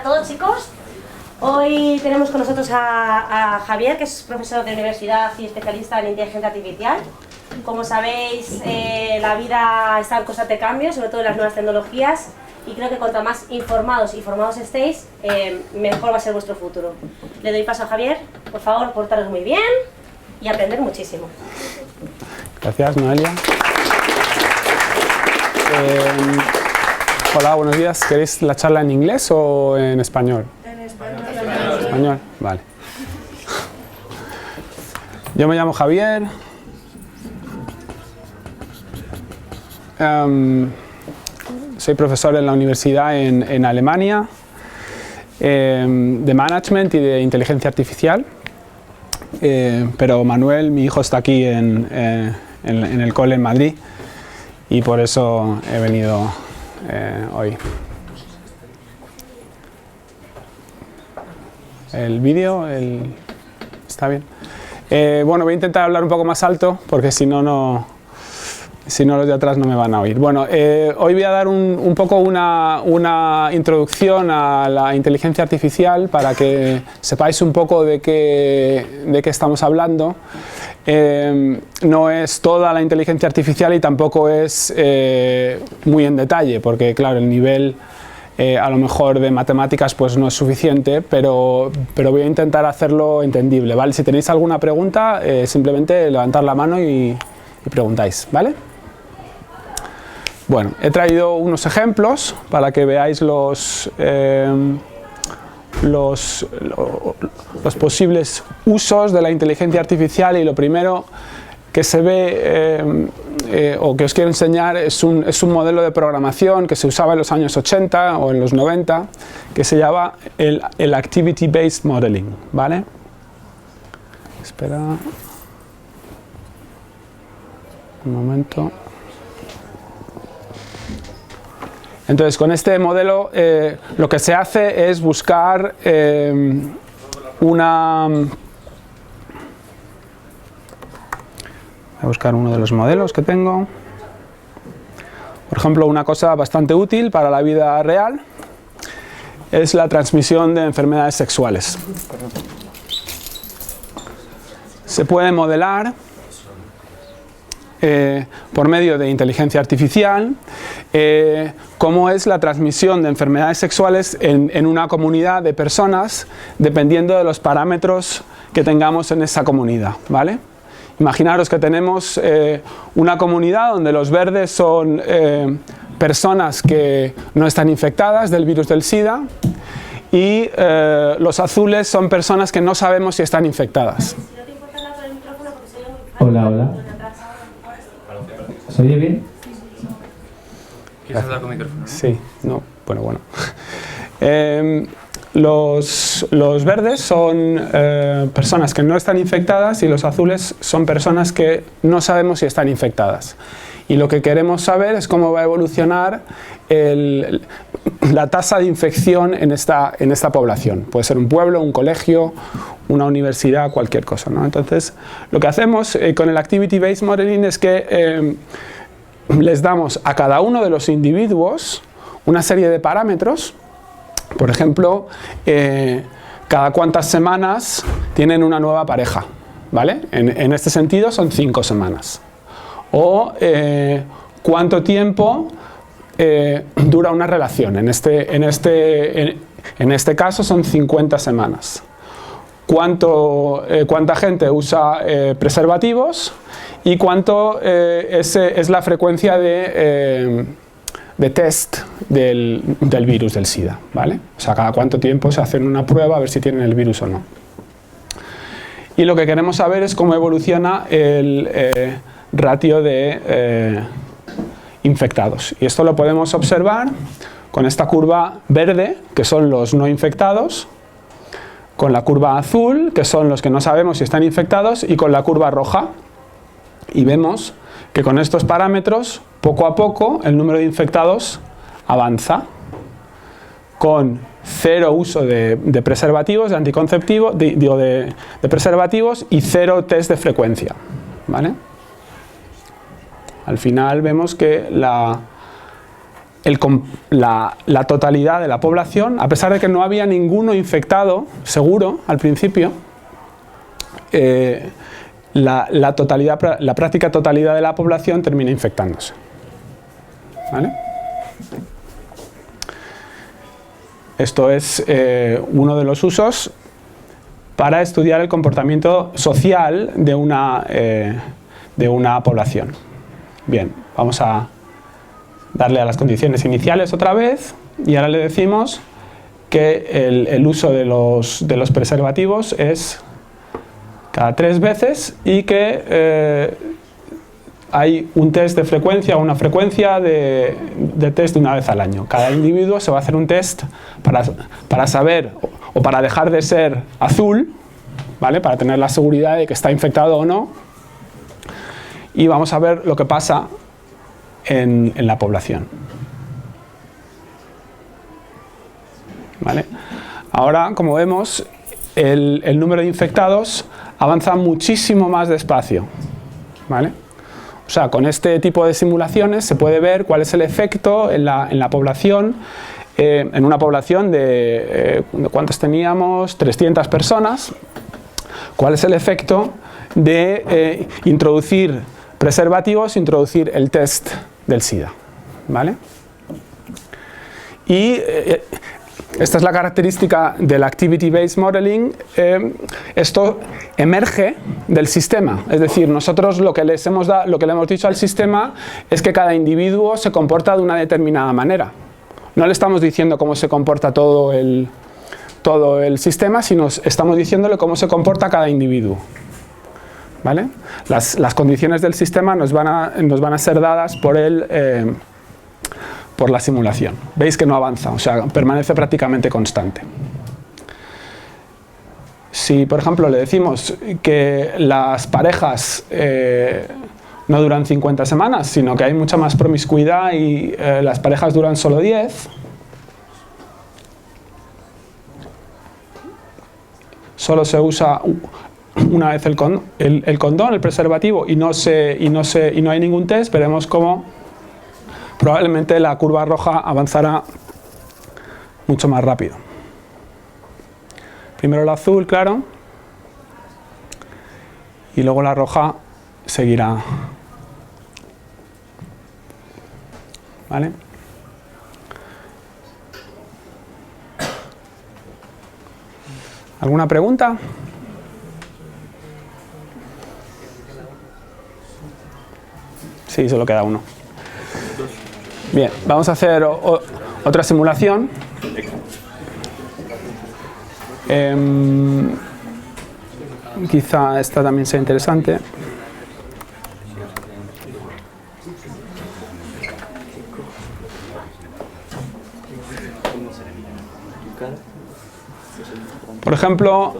a todos, chicos. Hoy tenemos con nosotros a Javier, que es profesor de universidad y especialista en inteligencia artificial. Como sabéis, la vida está en constante cambio, sobre todo en las nuevas tecnologías, y creo que cuanto más informados y formados estéis, mejor va a ser vuestro futuro. Le doy paso a Javier. Por favor, portaros muy bien y aprender muchísimo. Gracias, Noelia. Hola, buenos días. ¿Queréis la charla en inglés o en español? En español. ¿Español? Vale. Yo me llamo Javier. Soy profesor en la universidad en Alemania de Management y de Inteligencia Artificial. Pero Manuel, mi hijo, está aquí en el cole en Madrid y por eso he venido hoy. ¿El vídeo está bien? Bueno, voy a intentar hablar un poco más alto porque si no los de atrás no me van a oír. Bueno, hoy voy a dar un poco una introducción a la inteligencia artificial para que sepáis un poco de qué estamos hablando. No es toda la inteligencia artificial y tampoco es muy en detalle, porque claro, el nivel a lo mejor de matemáticas pues no es suficiente, pero voy a intentar hacerlo entendible, ¿vale? Si tenéis alguna pregunta, simplemente levantar la mano y preguntáis, ¿vale? Bueno, he traído unos ejemplos para que veáis los posibles usos de la inteligencia artificial, y lo primero que se ve o que os quiero enseñar es un modelo de programación que se usaba en los años 80 o en los 90 que se llama el Activity Based Modeling, ¿vale? Espera un momento. Entonces, con este modelo lo que se hace es buscar voy a buscar uno de los modelos que tengo. Por ejemplo, una cosa bastante útil para la vida real es la transmisión de enfermedades sexuales. Se puede modelar por medio de inteligencia artificial cómo es la transmisión de enfermedades sexuales en una comunidad de personas dependiendo de los parámetros que tengamos en esa comunidad, ¿vale? Imaginaros que tenemos una comunidad donde los verdes son personas que no están infectadas del virus del SIDA y los azules son personas que no sabemos si están infectadas. Hola, hola. ¿Se oye bien? ¿Quieres hablar con micrófono? Sí, no, bueno. Los verdes son personas que no están infectadas y los azules son personas que no sabemos si están infectadas. Y lo que queremos saber es cómo va a evolucionar la tasa de infección en esta población. Puede ser un pueblo, un colegio, una universidad, cualquier cosa, ¿no? Entonces, lo que hacemos con el Activity Based Modeling es que les damos a cada uno de los individuos una serie de parámetros. Por ejemplo, cada cuántas semanas tienen una nueva pareja, ¿vale? En este sentido son 5 semanas. O cuánto tiempo dura una relación. En este caso son 50 semanas. Cuánta gente usa preservativos y cuánto es la frecuencia de test del virus del SIDA, ¿vale? O sea, cada cuánto tiempo se hacen una prueba a ver si tienen el virus o no. Y lo que queremos saber es cómo evoluciona el ratio de infectados. Y esto lo podemos observar con esta curva verde, que son los no infectados, con la curva azul, que son los que no sabemos si están infectados, y con la curva roja. Y vemos que con estos parámetros, poco a poco, el número de infectados avanza, con 0 uso de preservativos, de anticonceptivos, de preservativos, y 0 test de frecuencia, ¿vale? Al final vemos que la totalidad de la población, a pesar de que no había ninguno infectado seguro al principio, la práctica totalidad de la población termina infectándose. ¿Vale? Esto es uno de los usos para estudiar el comportamiento social de una población. Bien, vamos a darle a las condiciones iniciales otra vez y ahora le decimos que el uso de los preservativos es cada 3 veces y que hay un test de frecuencia o una frecuencia de test de una vez al año. Cada individuo se va a hacer un test para saber o para dejar de ser azul, ¿vale? Para tener la seguridad de que está infectado o no. Y vamos a ver lo que pasa en la población. ¿Vale? Ahora, como vemos, el número de infectados avanza muchísimo más despacio. ¿Vale? O sea, con este tipo de simulaciones se puede ver cuál es el efecto en la población, en una población de ¿cuántos teníamos? 300 personas. ¿Cuál es el efecto de introducir preservativos, introducir el test del SIDA? ¿Vale? Y esta es la característica del Activity-Based Modeling. Esto emerge del sistema, es decir, nosotros lo que le hemos dicho al sistema es que cada individuo se comporta de una determinada manera. No le estamos diciendo cómo se comporta todo el sistema, sino estamos diciéndole cómo se comporta cada individuo. ¿Vale? Las condiciones del sistema nos van a ser dadas por la simulación. Veis que no avanza, o sea, permanece prácticamente constante. Si, por ejemplo, le decimos que las parejas no duran 50 semanas, sino que hay mucha más promiscuidad y las parejas duran solo 10, solo se usa una vez el condón, el preservativo, y no hay ningún test, veremos cómo probablemente la curva roja avanzará mucho más rápido. Primero el azul, claro, y luego la roja seguirá. ¿Vale? ¿Alguna pregunta? Sí, solo queda uno. Bien, vamos a hacer otra simulación. Quizá esta también sea interesante. Por ejemplo,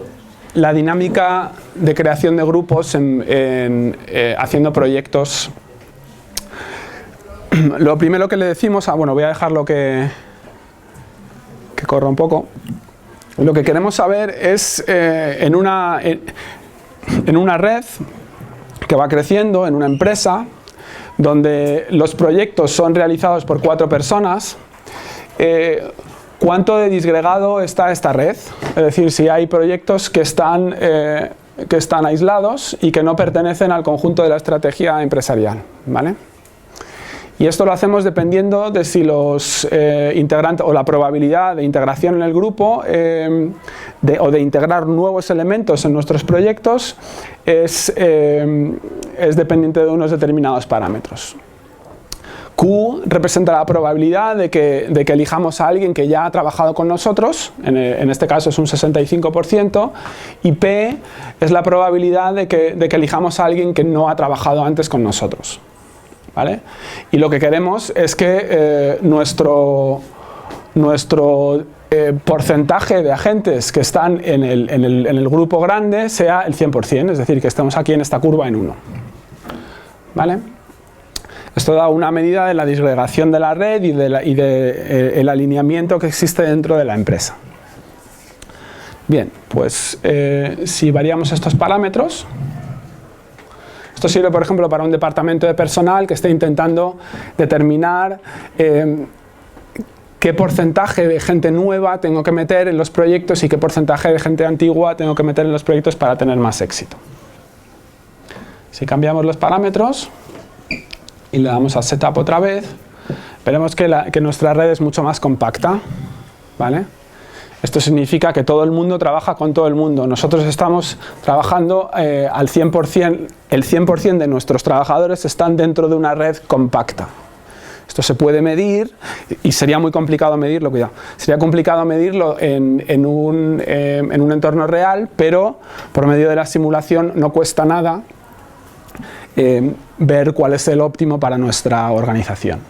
la dinámica de creación de grupos haciendo proyectos. Lo primero que le decimos, bueno, voy a dejarlo que corra un poco. Lo que queremos saber es en una red que va creciendo, en una empresa, donde los proyectos son realizados por 4 personas, ¿cuánto de disgregado está esta red? Es decir, si hay proyectos que están aislados y que no pertenecen al conjunto de la estrategia empresarial, ¿vale? Y esto lo hacemos dependiendo de si los integrantes o la probabilidad de integración en el grupo o de integrar nuevos elementos en nuestros proyectos es dependiente de unos determinados parámetros. Q representa la probabilidad de que elijamos a alguien que ya ha trabajado con nosotros, en este caso es un 65%, y P es la probabilidad de que elijamos a alguien que no ha trabajado antes con nosotros. ¿Vale? Y lo que queremos es que nuestro porcentaje de agentes que están en el grupo grande sea el 100%, es decir, que estemos aquí en esta curva en 1. ¿Vale? Esto da una medida de la disgregación de la red y el alineamiento que existe dentro de la empresa. Bien, pues si variamos estos parámetros, esto sirve, por ejemplo, para un departamento de personal que esté intentando determinar qué porcentaje de gente nueva tengo que meter en los proyectos y qué porcentaje de gente antigua tengo que meter en los proyectos para tener más éxito. Si cambiamos los parámetros y le damos a Setup otra vez, veremos que nuestra red es mucho más compacta, ¿vale? Esto significa que todo el mundo trabaja con todo el mundo. Nosotros estamos trabajando al 100%, el 100% de nuestros trabajadores están dentro de una red compacta. Esto se puede medir y sería muy complicado medirlo, cuidado. Sería complicado medirlo en un entorno real, pero por medio de la simulación no cuesta nada ver cuál es el óptimo para nuestra organización,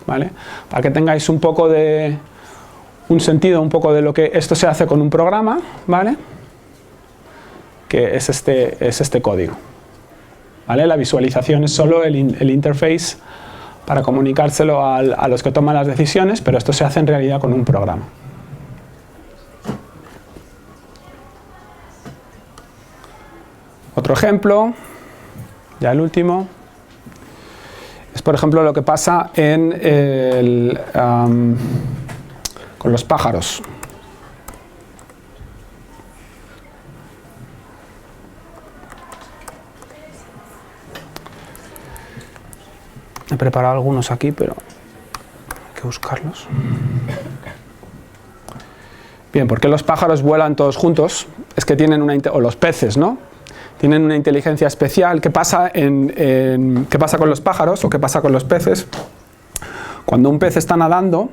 ¿vale? Para que tengáis un poco de un sentido, un poco de lo que esto se hace con un programa, ¿vale? Que es este código, ¿vale? La visualización es solo el interface para comunicárselo a los que toman las decisiones, pero esto se hace en realidad con un programa. Otro ejemplo, ya el último, es por ejemplo lo que pasa con los pájaros. He preparado algunos aquí, pero hay que buscarlos. Bien, ¿por qué los pájaros vuelan todos juntos? Es que tienen o los peces, ¿no? Tienen una inteligencia especial. ¿Qué pasa con los pájaros o qué pasa con los peces? Cuando un pez está nadando,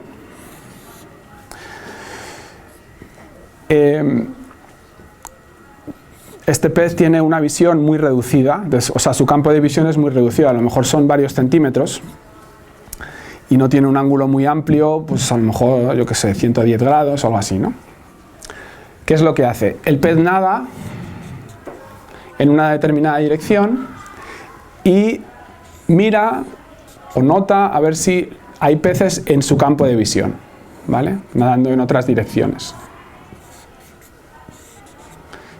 este pez tiene una visión muy reducida, o sea, su campo de visión es muy reducido, a lo mejor son varios centímetros y no tiene un ángulo muy amplio, pues a lo mejor, yo qué sé, 110 grados o algo así, ¿no? ¿Qué es lo que hace? El pez nada en una determinada dirección y mira o nota a ver si hay peces en su campo de visión, ¿vale? Nadando en otras direcciones.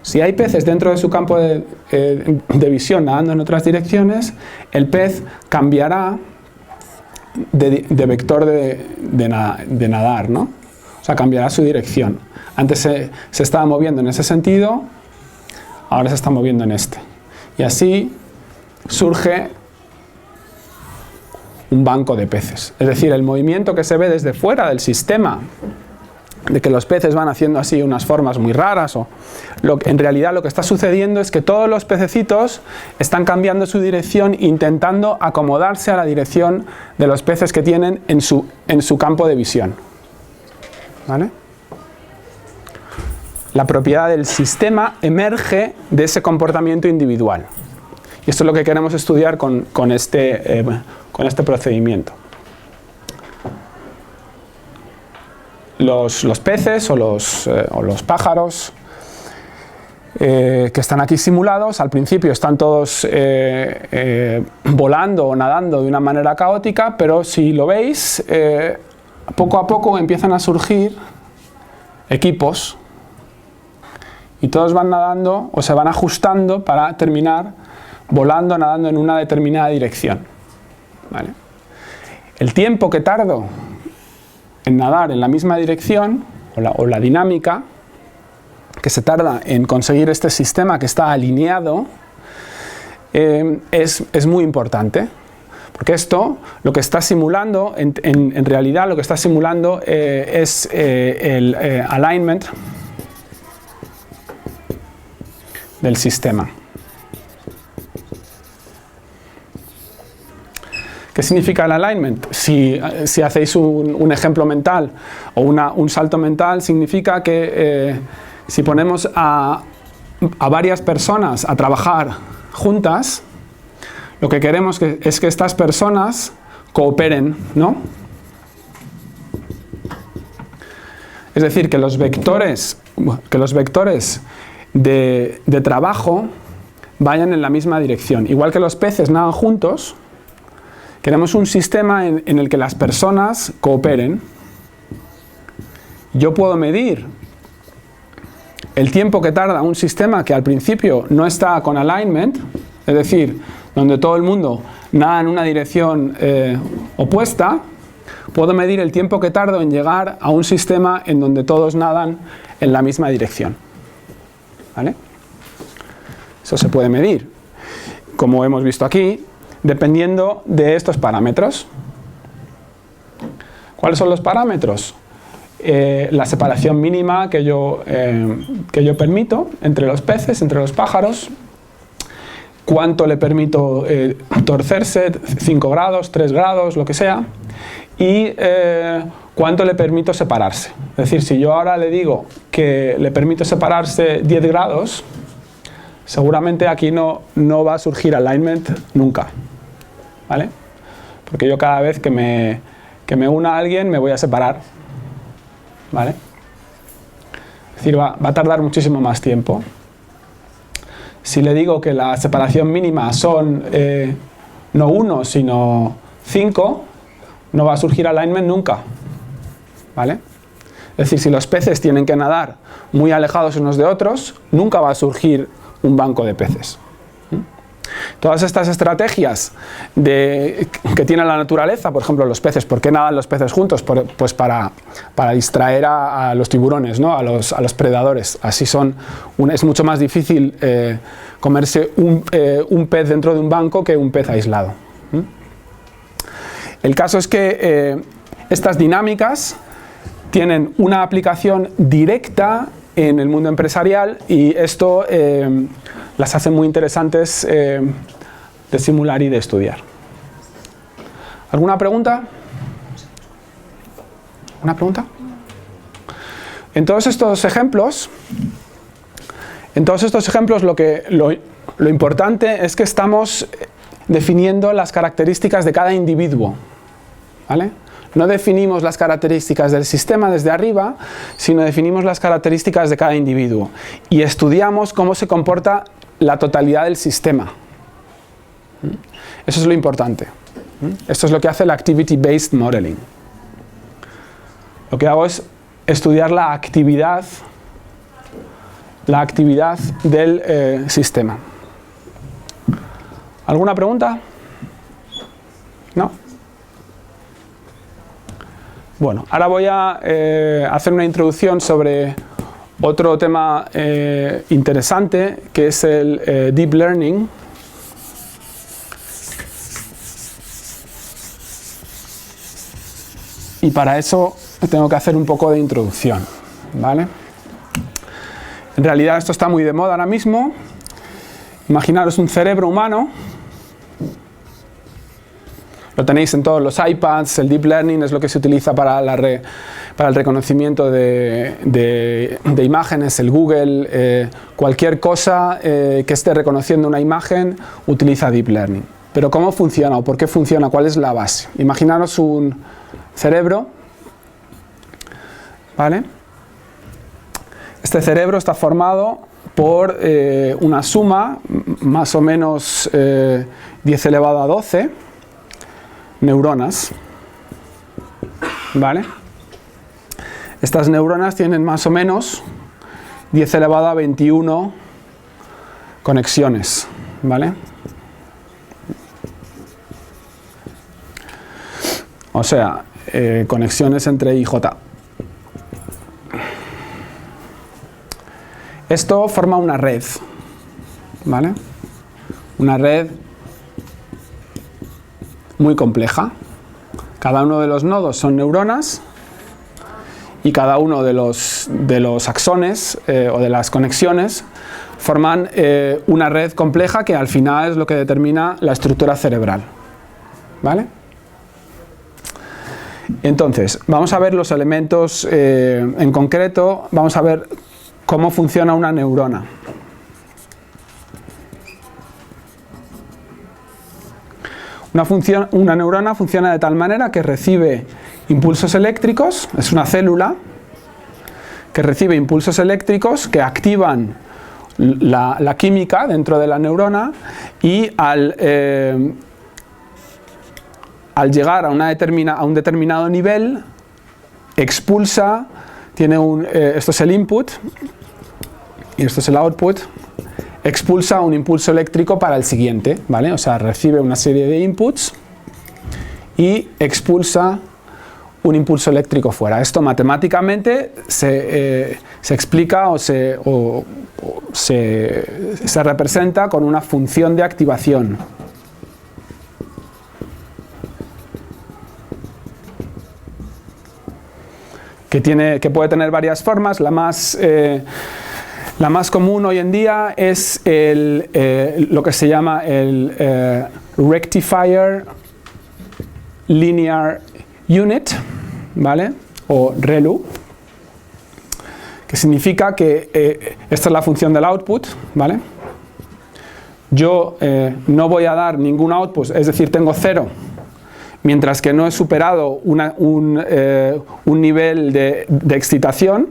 Si hay peces dentro de su campo de visión nadando en otras direcciones, el pez cambiará de vector de nadar, ¿no? O sea, cambiará su dirección. Antes se estaba moviendo en ese sentido, ahora se está moviendo en este. Y así surge un banco de peces. Es decir, el movimiento que se ve desde fuera del sistema, de que los peces van haciendo así unas formas muy raras, en realidad lo que está sucediendo es que todos los pececitos están cambiando su dirección, intentando acomodarse a la dirección de los peces que tienen en su campo de visión, ¿vale? La propiedad del sistema emerge de ese comportamiento individual. Y esto es lo que queremos estudiar con este procedimiento. Los peces o los pájaros que están aquí simulados, al principio están todos volando o nadando de una manera caótica, pero si lo veis, poco a poco empiezan a surgir equipos y todos van nadando o se van ajustando para terminar volando, nadando en una determinada dirección, ¿vale? El tiempo que tardo en nadar en la misma dirección, o la dinámica que se tarda en conseguir este sistema que está alineado, es muy importante. Porque esto, lo que está simulando, en realidad lo que está simulando es el alignment del sistema. ¿Qué significa el alignment? Si hacéis un ejemplo mental o un salto mental, significa que si ponemos a varias personas a trabajar juntas, lo que queremos es que estas personas cooperen, ¿no? Es decir, que los vectores de trabajo vayan en la misma dirección. Igual que los peces nadan juntos, queremos un sistema en el que las personas cooperen. Yo puedo medir el tiempo que tarda un sistema que al principio no está con alignment, es decir, donde todo el mundo nada en una dirección opuesta, puedo medir el tiempo que tardo en llegar a un sistema en donde todos nadan en la misma dirección. ¿Vale? Eso se puede medir, como hemos visto aquí, dependiendo de estos parámetros. ¿Cuáles son los parámetros? La separación mínima que yo permito entre los peces, entre los pájaros, cuánto le permito torcerse, 5 grados, 3 grados, lo que sea, y cuánto le permito separarse. Es decir, si yo ahora le digo que le permito separarse 10 grados, seguramente aquí no va a surgir alignment nunca, ¿vale? Porque yo cada vez que me una a alguien me voy a separar, ¿vale? Es decir, va a tardar muchísimo más tiempo. Si le digo que la separación mínima son no 1, sino 5, no va a surgir alignment nunca, ¿vale? Es decir, si los peces tienen que nadar muy alejados unos de otros, nunca va a surgir un banco de peces. Todas estas estrategias que tiene la naturaleza, por ejemplo los peces, ¿por qué nadan los peces juntos? Pues para distraer a los tiburones, ¿no? a los predadores. Así es mucho más difícil comerse un pez dentro de un banco que un pez aislado. El caso es que estas dinámicas tienen una aplicación directa en el mundo empresarial y esto las hace muy interesantes de simular y de estudiar. ¿Alguna pregunta? ¿Una pregunta? En todos estos ejemplos lo importante es que estamos definiendo las características de cada individuo, ¿vale? No definimos las características del sistema desde arriba, sino definimos las características de cada individuo y estudiamos cómo se comporta la totalidad del sistema. Eso es lo importante. Esto es lo que hace el Activity-Based Modeling. Lo que hago es estudiar la actividad del sistema. ¿Alguna pregunta? ¿No? Bueno, ahora voy a hacer una introducción sobre otro tema interesante, que es el Deep Learning. Y para eso tengo que hacer un poco de introducción, ¿vale? En realidad esto está muy de moda ahora mismo. Imaginaros un cerebro humano. Lo tenéis en todos los iPads, el Deep Learning es lo que se utiliza para el reconocimiento de imágenes, el Google, cualquier cosa que esté reconociendo una imagen utiliza Deep Learning. Pero ¿cómo funciona o por qué funciona? ¿Cuál es la base? Imaginaros un cerebro, ¿vale? Este cerebro está formado por una suma, más o menos 10 elevado a 12, neuronas, ¿vale? Estas neuronas tienen más o menos 10 elevado a 21 conexiones, ¿vale? O sea, conexiones entre I y J. Esto forma una red, ¿vale? Una red muy compleja. Cada uno de los nodos son neuronas y cada uno de los axones o de las conexiones forman una red compleja que al final es lo que determina la estructura cerebral, ¿vale? Entonces, vamos a ver los elementos en concreto, vamos a ver cómo funciona una neurona. Una neurona funciona de tal manera que recibe impulsos eléctricos, es una célula que recibe impulsos eléctricos que activan la química dentro de la neurona y al llegar a un determinado nivel expulsa, esto es el input y esto es el output, expulsa un impulso eléctrico para el siguiente, ¿vale? O sea, recibe una serie de inputs y expulsa un impulso eléctrico fuera. Esto matemáticamente se explica o se representa con una función de activación. Que puede tener varias formas. La más común hoy en día es lo que se llama el Rectifier Linear Unit, ¿vale? O ReLU, que significa que esta es la función del output, ¿vale? Yo no voy a dar ningún output, es decir, tengo 0, mientras que no he superado un nivel de excitación,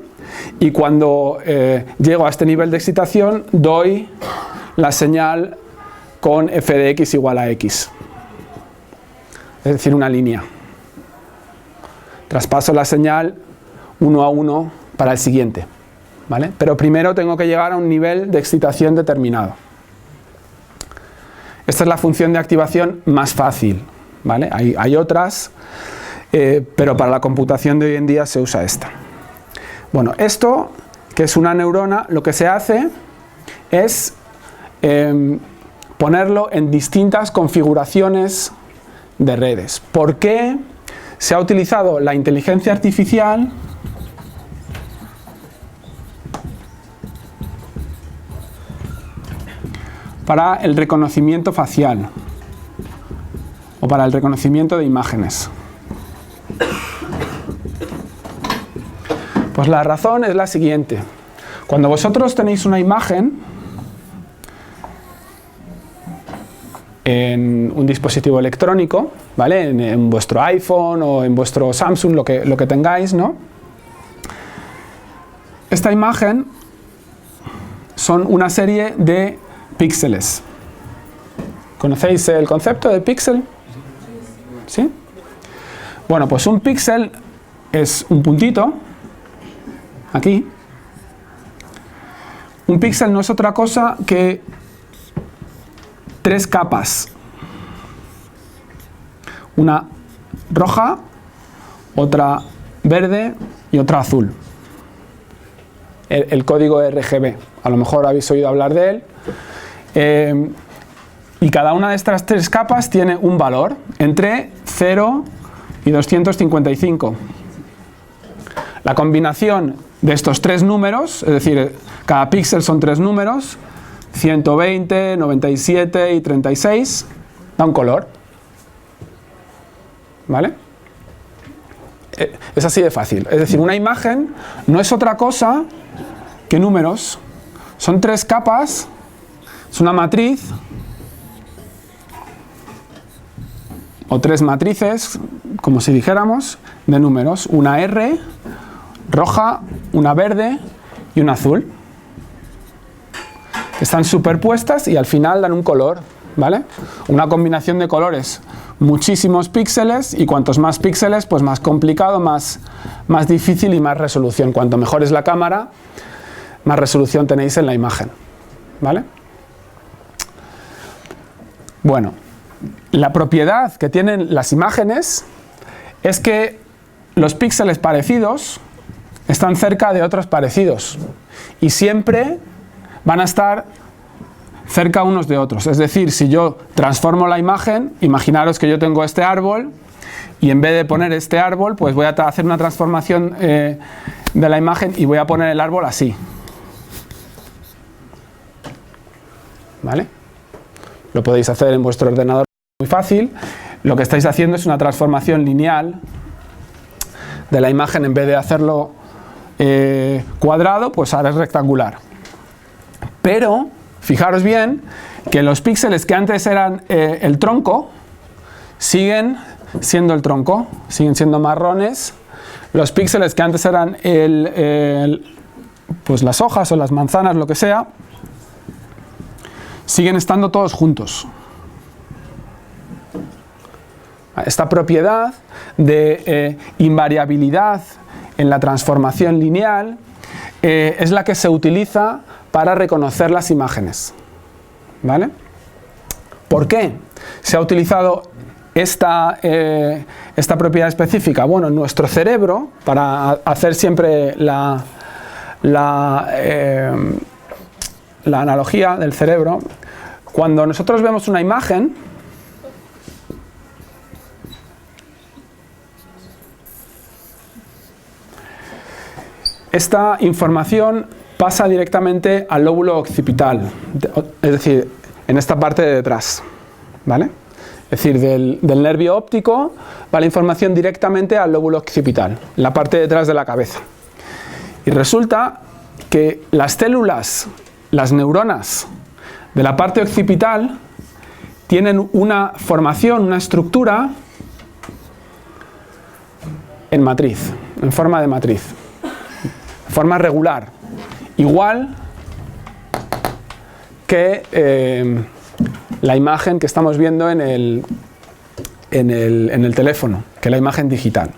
y cuando llego a este nivel de excitación doy la señal con f de x igual a x, es decir, una línea. Traspaso la señal 1 a 1 para el siguiente, ¿vale? Pero primero tengo que llegar a un nivel de excitación determinado. Esta es la función de activación más fácil, ¿vale? Hay otras, pero para la computación de hoy en día se usa esta. Bueno, esto, que es una neurona, lo que se hace es ponerlo en distintas configuraciones de redes. ¿Por qué se ha utilizado la inteligencia artificial para el reconocimiento facial o para el reconocimiento de imágenes? Pues la razón es la siguiente. Cuando vosotros tenéis una imagen en un dispositivo electrónico, ¿vale? En vuestro iPhone o en vuestro Samsung, lo que tengáis, ¿no? Esta imagen son una serie de píxeles. ¿Conocéis el concepto de píxel? ¿Sí? Bueno, pues un píxel es un puntito, aquí. Un píxel no es otra cosa que 3 capas. Una roja, otra verde y otra azul. El código RGB, a lo mejor habéis oído hablar de él. Y cada una de estas 3 capas tiene un valor entre 0 y 255. La combinación de estos 3 números, es decir, cada píxel son 3 números, 120, 97 y 36, da un color. ¿Vale? Es así de fácil. Es decir, una imagen no es otra cosa que números. Son 3 capas, es una matriz, o 3 matrices, como si dijéramos, de números. Una R roja, una verde y una azul. Están superpuestas y al final dan un color, ¿vale? Una combinación de colores. Muchísimos píxeles, y cuantos más píxeles, pues más complicado, más difícil y más resolución. Cuanto mejor es la cámara, más resolución tenéis en la imagen, ¿vale? Bueno, la propiedad que tienen las imágenes es que los píxeles parecidos están cerca de otros parecidos y siempre van a estar cerca unos de otros. Es decir, si yo transformo la imagen, imaginaros que yo tengo este árbol y en vez de poner este árbol, pues voy a hacer una transformación de la imagen y voy a poner el árbol así. ¿Vale? Lo podéis hacer en vuestro ordenador muy fácil. Lo que estáis haciendo es una transformación lineal de la imagen. En vez de hacerlo cuadrado, pues ahora es rectangular. Pero fijaros bien que los píxeles que antes eran el tronco siguen siendo el tronco, siguen siendo marrones. Los píxeles que antes eran pues las hojas o las manzanas, lo que sea, siguen estando todos juntos. Esta propiedad de invariabilidad en la transformación lineal es la que se utiliza para reconocer las imágenes. ¿Vale? ¿Por qué se ha utilizado esta propiedad específica? Bueno, en nuestro cerebro, para hacer siempre la analogía del cerebro, cuando nosotros vemos una imagen, esta información pasa directamente al lóbulo occipital, es decir, en esta parte de detrás, ¿vale? Es decir, del nervio óptico va la información directamente al lóbulo occipital, la parte de detrás de la cabeza. Y resulta que las células, las neuronas de la parte occipital tienen una formación, una estructura en matriz, en forma de matriz, forma regular, igual que la imagen que estamos viendo en el teléfono, que la imagen digital.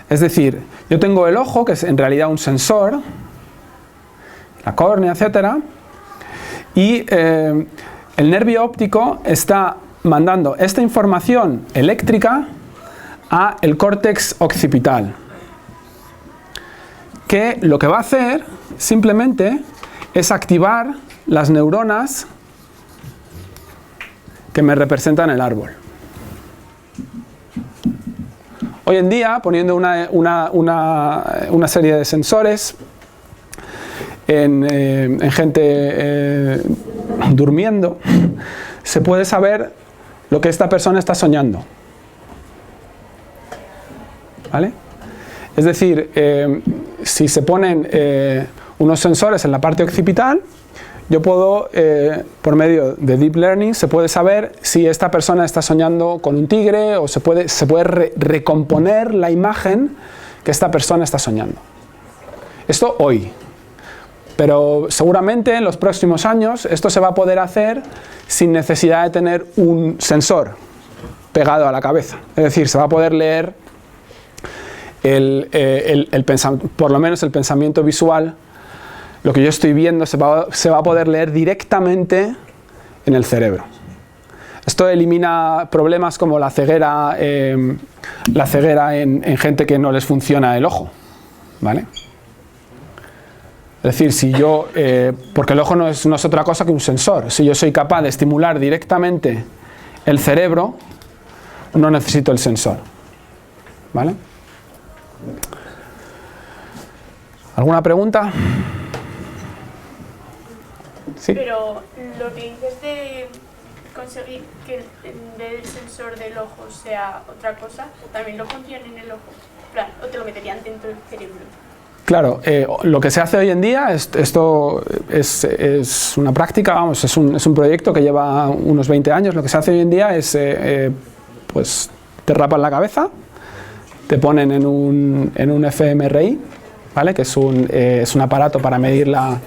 Es decir, yo tengo el ojo, que es en realidad un sensor, la córnea, etcétera, y el nervio óptico está mandando esta información eléctrica a el córtex occipital, que lo que va a hacer simplemente es activar las neuronas que me representan el árbol. Hoy en día, poniendo una serie de sensores en gente durmiendo, se puede saber lo que esta persona está soñando, ¿vale? Es decir, si se ponen unos sensores en la parte occipital, yo puedo, por medio de Deep Learning, se puede saber si esta persona está soñando con un tigre, o se puede recomponer la imagen que esta persona está soñando. Esto hoy. Pero seguramente en los próximos años esto se va a poder hacer sin necesidad de tener un sensor pegado a la cabeza. Es decir, se va a poder leer por lo menos el pensamiento visual. Lo que yo estoy viendo se va a poder leer directamente en el cerebro. Esto elimina problemas como la ceguera en gente que no les funciona el ojo, ¿vale? Es decir, si yo, porque el ojo no es otra cosa que un sensor, si yo soy capaz de estimular directamente el cerebro, no necesito el sensor, ¿vale? ¿Alguna pregunta? ¿Sí? Pero lo que dices de conseguir que el sensor del ojo sea otra cosa, también lo pondrían en el ojo, plan, o te lo meterían dentro del cerebro. Claro, lo que se hace hoy en día, esto es una práctica, vamos, es un proyecto que lleva unos 20 años. Lo que se hace hoy en día es, pues, te rapan la cabeza, te ponen en un fMRI, ¿vale? Que es un aparato para medir la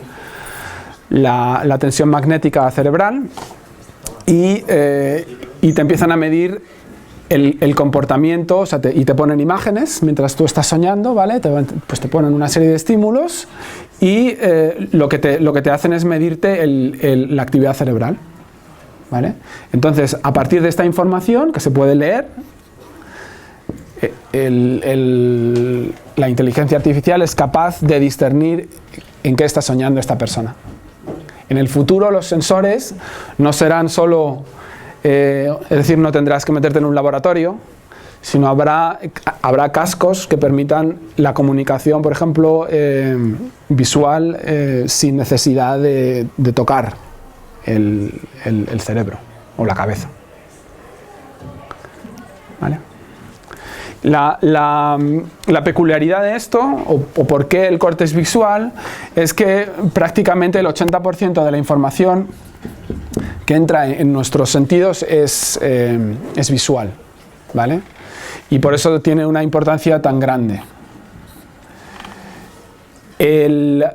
tensión magnética cerebral, y te empiezan a medir el comportamiento, o sea, y te ponen imágenes mientras tú estás soñando, ¿vale? Pues te ponen una serie de estímulos y lo que te hacen es medirte la actividad cerebral, ¿vale? Entonces, a partir de esta información que se puede leer, la inteligencia artificial es capaz de discernir en qué está soñando esta persona. En el futuro los sensores no serán solo, es decir, no tendrás que meterte en un laboratorio, sino habrá cascos que permitan la comunicación, por ejemplo, visual, sin necesidad de tocar el cerebro o la cabeza, ¿vale? La peculiaridad de esto, o por qué el córtex visual, es que prácticamente el 80% de la información que entra en nuestros sentidos es visual, ¿vale? Y por eso tiene una importancia tan grande. El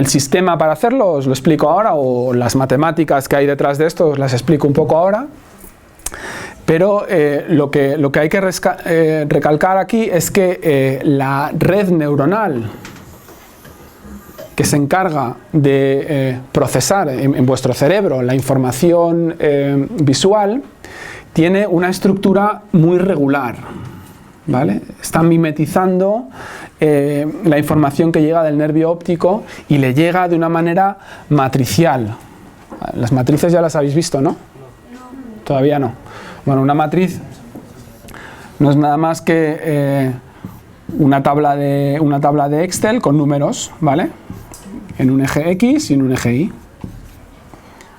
sistema para hacerlo os lo explico ahora, o las matemáticas que hay detrás de esto os las explico un poco ahora. Pero lo que hay que recalcar aquí es que la red neuronal que se encarga de procesar en vuestro cerebro la información visual tiene una estructura muy regular, ¿vale? Está mimetizando la información que llega del nervio óptico y le llega de una manera matricial. Las matrices ya las habéis visto, ¿no? Todavía no. Bueno, una matriz no es nada más que una tabla de Excel con números, ¿vale? En un eje X y en un eje Y.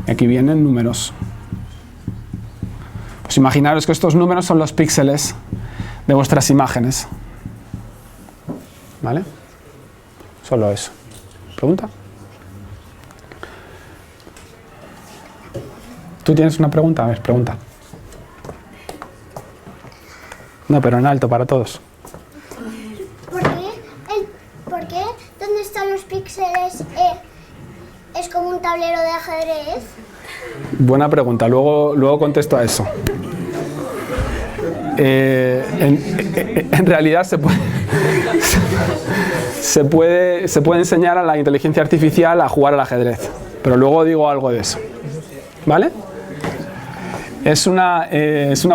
Aquí vienen números. Pues imaginaros que estos números son los píxeles de vuestras imágenes. ¿Vale? Solo eso. ¿Pregunta? ¿Tú tienes una pregunta? A ver, pregunta. No, pero en alto para todos. ¿Por qué donde están los píxeles es como un tablero de ajedrez? Buena pregunta, luego contesto a eso. En realidad se puede enseñar a la inteligencia artificial a jugar al ajedrez, pero luego digo algo de eso. ¿Vale? Es una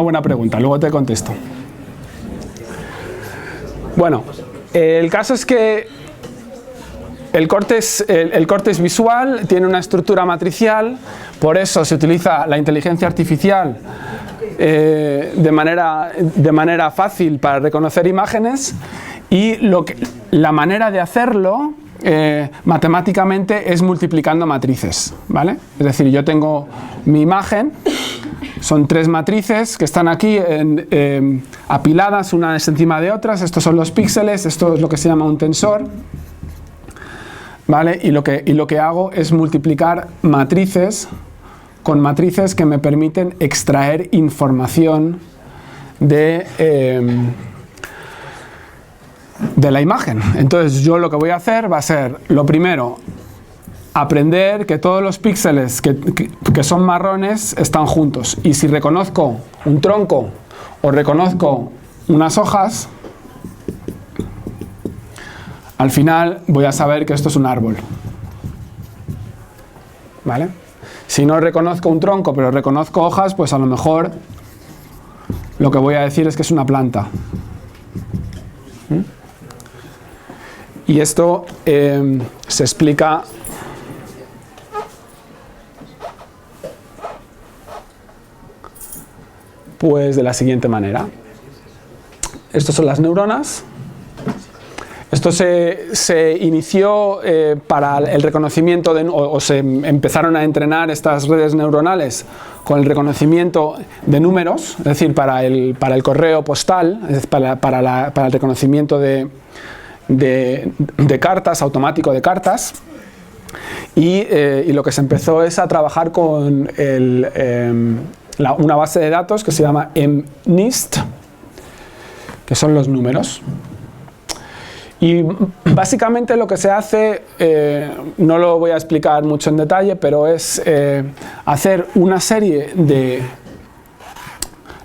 buena pregunta, luego te contesto. Bueno, el caso es que el córtex visual tiene una estructura matricial, por eso se utiliza la inteligencia artificial de manera fácil para reconocer imágenes, y la manera de hacerlo matemáticamente es multiplicando matrices, ¿vale? Es decir, yo tengo mi imagen, son 3 matrices que están aquí apiladas unas encima de otras. Estos son los píxeles, esto es lo que se llama un tensor, ¿vale? Y lo que hago es multiplicar matrices con matrices que me permiten extraer información de la imagen. Entonces yo lo que voy a hacer va a ser, lo primero, aprender que todos los píxeles que son marrones están juntos, y si reconozco un tronco o reconozco unas hojas, al final voy a saber que esto es un árbol, ¿vale? Si no reconozco un tronco pero reconozco hojas, pues a lo mejor lo que voy a decir es que es una planta. Y esto se explica pues de la siguiente manera. Estas son las neuronas. Esto se inició para el reconocimiento o se empezaron a entrenar estas redes neuronales con el reconocimiento de números, es decir, para el correo postal, es decir, para el reconocimiento de cartas, automático de cartas, y lo que se empezó es a trabajar con una base de datos que se llama MNIST, que son los números. Y básicamente lo que se hace, no lo voy a explicar mucho en detalle, pero es hacer una serie de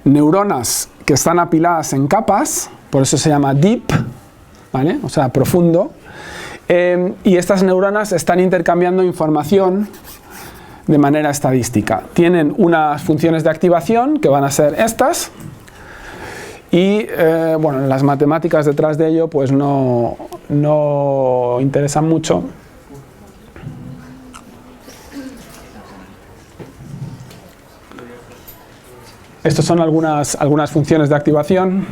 neuronas que están apiladas en capas, por eso se llama deep, ¿vale? O sea, profundo, y estas neuronas están intercambiando información de manera estadística. Tienen unas funciones de activación que van a ser estas, y bueno, las matemáticas detrás de ello pues no interesan mucho. Estas son algunas funciones de activación.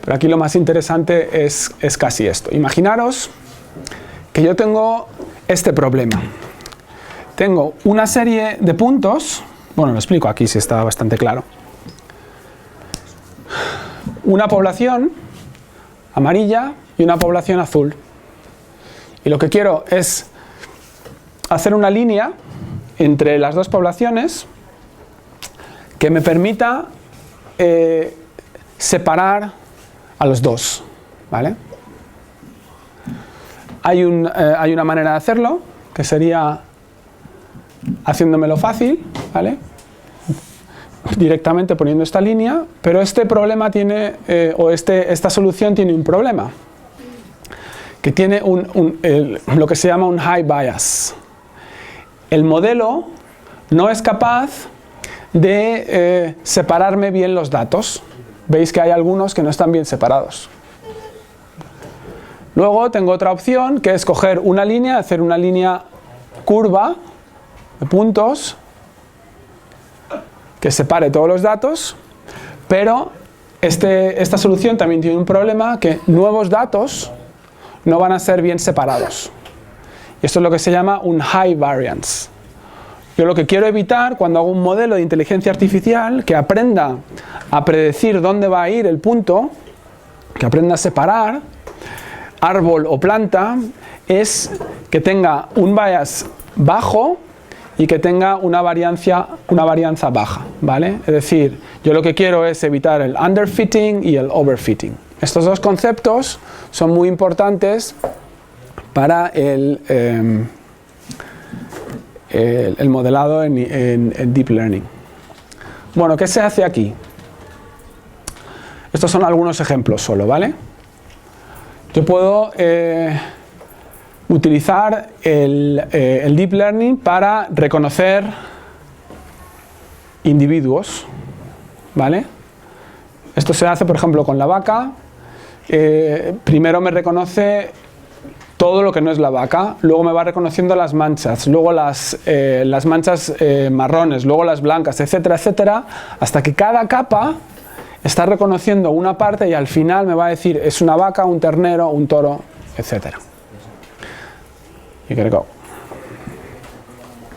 Pero aquí lo más interesante es casi esto. Imaginaros que yo tengo este problema. Tengo una serie de puntos. Bueno, lo explico aquí si está bastante claro. Una población amarilla y una población azul. Y lo que quiero es hacer una línea entre las dos poblaciones que me permita separar a los dos, ¿vale? Hay una manera de hacerlo, que sería haciéndomelo fácil, ¿vale? Directamente poniendo esta línea, pero este problema tiene, esta solución tiene un problema, que tiene lo que se llama un high bias. el modelo no es capaz de separarme bien los datos. Veis que hay algunos que no están bien separados. Luego tengo otra opción, que es coger una línea, hacer una línea curva de puntos que separe todos los datos, pero esta solución también tiene un problema, que nuevos datos no van a ser bien separados. Y esto es lo que se llama un high variance. Yo lo que quiero evitar cuando hago un modelo de inteligencia artificial que aprenda a predecir dónde va a ir el punto, que aprenda a separar árbol o planta, es que tenga un bias bajo y que tenga una varianza baja, ¿vale? Es decir, yo lo que quiero es evitar el underfitting y el overfitting. Estos dos conceptos son muy importantes para el modelado en Deep Learning. Bueno, ¿qué se hace aquí? Estos son algunos ejemplos solo, ¿vale? Yo puedo utilizar el Deep Learning para reconocer individuos, ¿vale? Esto se hace, por ejemplo, con la vaca. Primero me reconoce todo lo que no es la vaca, luego me va reconociendo las manchas, luego las manchas marrones, luego las blancas, etcétera, etcétera, hasta que cada capa está reconociendo una parte y al final me va a decir es una vaca, un ternero, un toro, etcétera. You gotta go.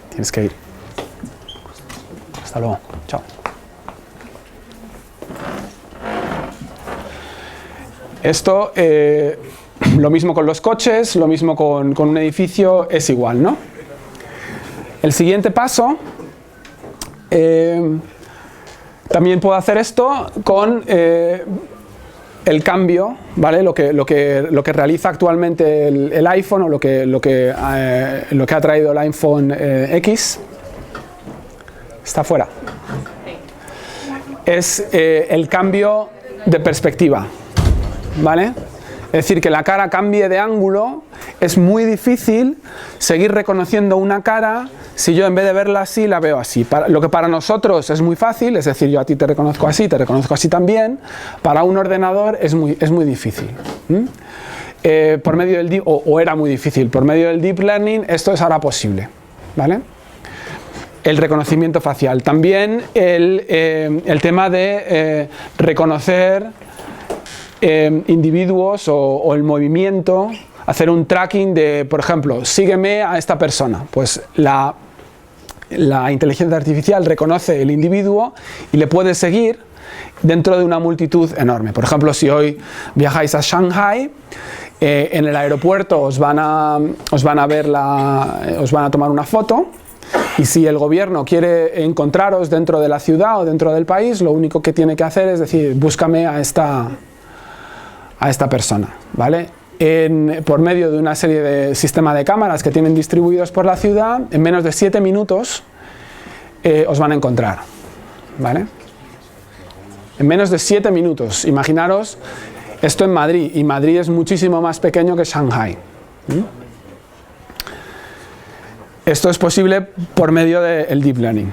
Tienes que ir. Hasta luego. Chao. Esto, lo mismo con los coches, lo mismo con un edificio, es igual, ¿no? El siguiente paso, también puedo hacer esto con el cambio, ¿vale? Lo que realiza actualmente el iPhone, o lo que ha traído el iPhone X. Está fuera. Es el cambio de perspectiva, ¿vale? Es decir, que la cara cambie de ángulo. Es muy difícil seguir reconociendo una cara si yo en vez de verla así, la veo así. Lo que para nosotros es muy fácil, es decir, yo a ti te reconozco así también, para un ordenador es muy difícil. Por medio del era muy difícil. Por medio del Deep Learning esto es ahora posible, ¿vale? El reconocimiento facial. También el tema de reconocer individuos o el movimiento, hacer un tracking de, por ejemplo, sígueme a esta persona. Pues la inteligencia artificial reconoce el individuo y le puede seguir dentro de una multitud enorme. Por ejemplo, si hoy viajáis a Shanghai, en el aeropuerto os van a tomar una foto. Y si el gobierno quiere encontraros dentro de la ciudad o dentro del país, lo único que tiene que hacer es decir, búscame a esta persona, ¿vale? Por medio de una serie de sistemas de cámaras que tienen distribuidos por la ciudad, en menos de 7 minutos os van a encontrar, ¿vale? En menos de 7 minutos. Imaginaros esto en Madrid, y Madrid es muchísimo más pequeño que Shanghai. Esto es posible por medio del Deep Learning.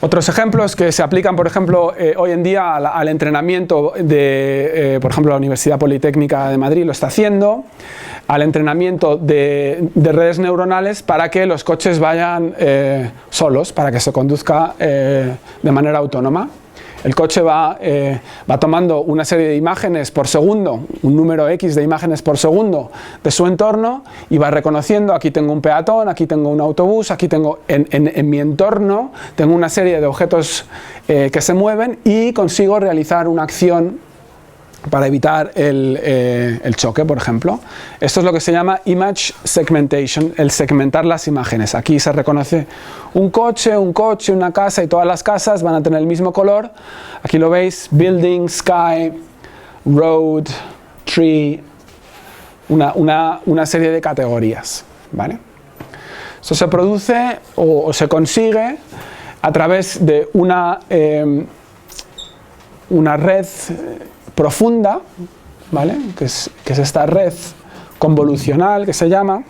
Otros ejemplos que se aplican, por ejemplo, hoy en día al entrenamiento de, por ejemplo, la Universidad Politécnica de Madrid lo está haciendo, al entrenamiento de redes neuronales para que los coches vayan solos, para que se conduzca de manera autónoma. El coche va tomando una serie de imágenes por segundo, un número X de imágenes por segundo de su entorno, y va reconociendo, aquí tengo un peatón, aquí tengo un autobús, aquí tengo, en mi entorno, tengo una serie de objetos que se mueven, y consigo realizar una acción para evitar el choque, por ejemplo. Esto es lo que se llama image segmentation, el segmentar las imágenes. Aquí se reconoce un coche, una casa, y todas las casas van a tener el mismo color. Aquí lo veis, building, sky, road, tree, una serie de categorías, ¿vale? Esto se produce o se consigue a través de una red profunda, ¿vale? que es esta red convolucional que se llama,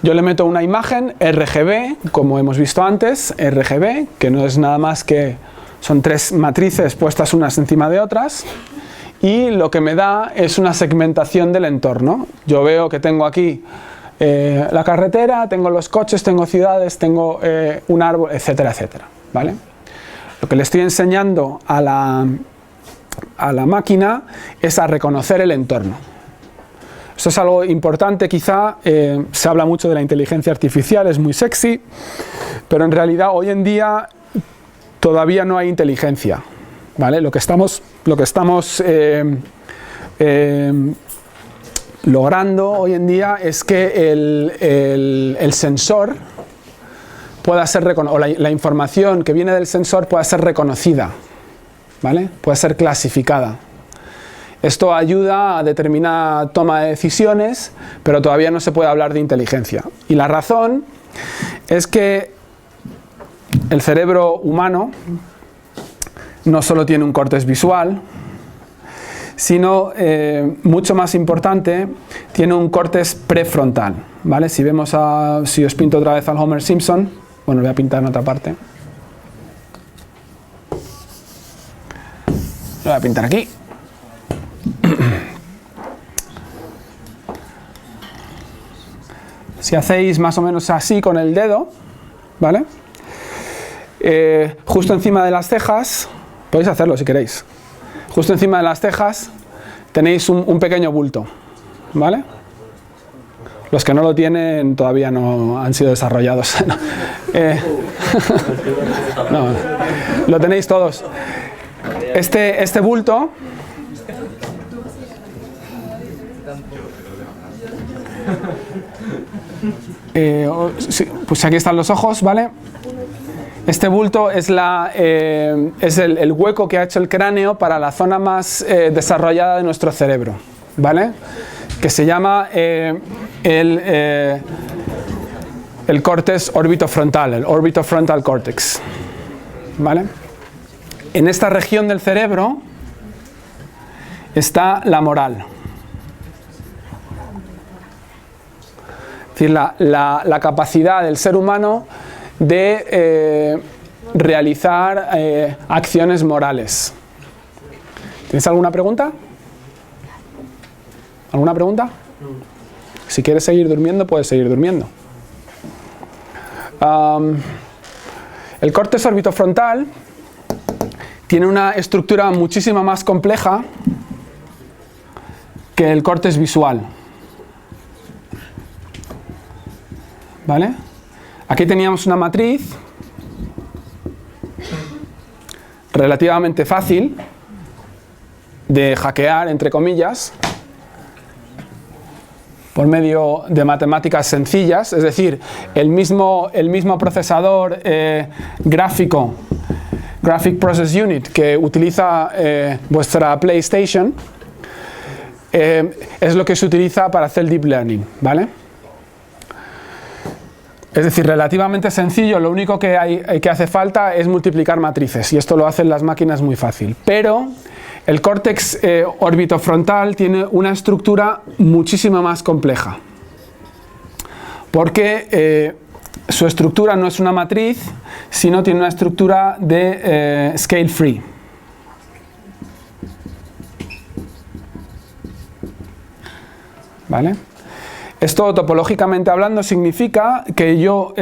yo le meto una imagen RGB, como hemos visto antes, RGB, que no es nada más que son 3 matrices puestas unas encima de otras, y lo que me da es una segmentación del entorno. Yo veo que tengo aquí la carretera, tengo los coches, tengo ciudades, tengo un árbol, etcétera, etcétera, ¿vale? Lo que le estoy enseñando a la máquina es a reconocer el entorno. Esto es algo importante, quizá, se habla mucho de la inteligencia artificial, es muy sexy, pero en realidad hoy en día todavía no hay inteligencia, ¿vale? Lo que estamos logrando hoy en día es que el sensor pueda ser o la información que viene del sensor pueda ser reconocida, ¿vale? Pueda ser clasificada. Esto ayuda a determinada toma de decisiones, pero todavía no se puede hablar de inteligencia. Y la razón es que el cerebro humano no solo tiene un córtex visual, sino, mucho más importante, tiene un córtex prefrontal, ¿vale? Si os pinto otra vez al Homer Simpson, bueno, lo voy a pintar en otra parte. Lo voy a pintar aquí. Si hacéis más o menos así con el dedo, ¿vale? Justo encima de las cejas, podéis hacerlo si queréis. Justo encima de las cejas tenéis un pequeño bulto, ¿vale? Los que no lo tienen todavía no han sido desarrollados. No, lo tenéis todos. Este bulto pues aquí están los ojos, ¿vale? Este bulto es el hueco que ha hecho el cráneo para la zona más desarrollada de nuestro cerebro, ¿vale? Que se llama el córtex orbitofrontal, el orbitofrontal cortex, ¿vale? En esta región del cerebro está la moral. Es decir, la capacidad del ser humano de realizar acciones morales. ¿Tienes alguna pregunta? ¿Alguna pregunta? Si quieres seguir durmiendo, puedes seguir durmiendo. El córtex orbitofrontal tiene una estructura muchísimo más compleja que el córtex visual, ¿vale? Aquí teníamos una matriz relativamente fácil de hackear, entre comillas, por medio de matemáticas sencillas, es decir, el mismo procesador gráfico, Graphic Process Unit, que utiliza vuestra PlayStation, es lo que se utiliza para hacer Deep Learning, ¿vale? Es decir, relativamente sencillo, lo único que hace falta es multiplicar matrices, y esto lo hacen las máquinas muy fácil. Pero el córtex orbitofrontal tiene una estructura muchísimo más compleja, porque su estructura no es una matriz, sino tiene una estructura de scale free. ¿Vale? Esto, topológicamente hablando, significa que yo,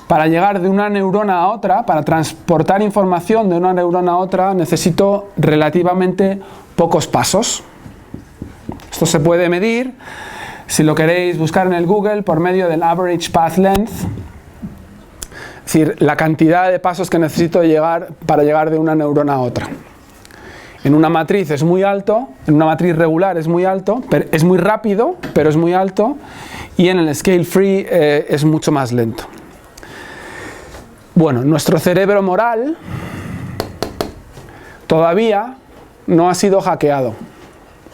para llegar de una neurona a otra, para transportar información de una neurona a otra, necesito relativamente pocos pasos. Esto se puede medir, si lo queréis buscar en el Google, por medio del Average Path Length. Es decir, la cantidad de pasos que necesito para llegar de una neurona a otra. En una matriz es muy alto, en una matriz regular es muy alto, es muy rápido, pero es muy alto, y en el scale free es mucho más lento. Bueno, nuestro cerebro moral todavía no ha sido hackeado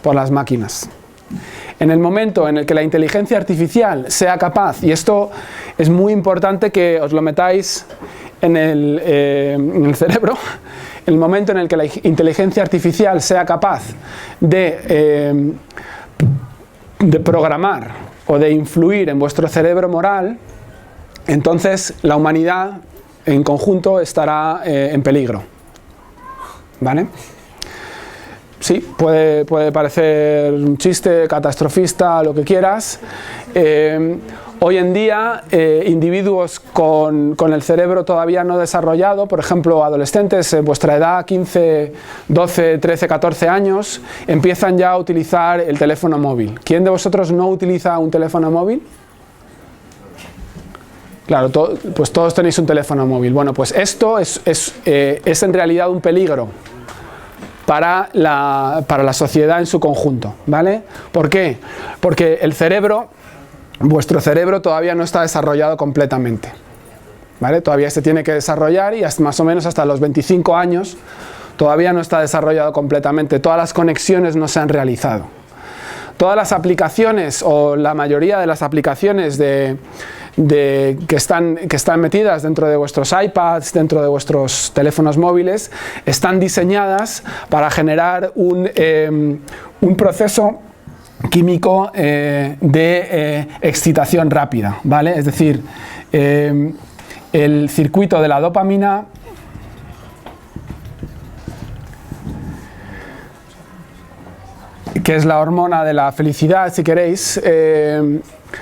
por las máquinas. En el momento en el que la inteligencia artificial sea capaz, y esto es muy importante que os lo metáis en el cerebro, el momento en el que la inteligencia artificial sea capaz de programar o de influir en vuestro cerebro moral, entonces la humanidad en conjunto estará en peligro. ¿Vale? Sí, puede parecer un chiste, catastrofista, lo que quieras. Hoy en día, individuos con el cerebro todavía no desarrollado, por ejemplo, adolescentes en vuestra edad, 15, 12, 13, 14 años, empiezan ya a utilizar el teléfono móvil. ¿Quién de vosotros no utiliza un teléfono móvil? Claro, pues todos tenéis un teléfono móvil. Bueno, pues esto es en realidad un peligro para la sociedad en su conjunto, ¿vale? ¿Por qué? Porque vuestro cerebro todavía no está desarrollado completamente, ¿vale? Todavía se tiene que desarrollar y más o menos hasta los 25 años todavía no está desarrollado completamente, todas las conexiones no se han realizado. Todas las aplicaciones o la mayoría de las aplicaciones que están metidas dentro de vuestros iPads, dentro de vuestros teléfonos móviles, están diseñadas para generar un proceso químico de excitación rápida, ¿vale? Es decir, el circuito de la dopamina que es la hormona de la felicidad, si queréis,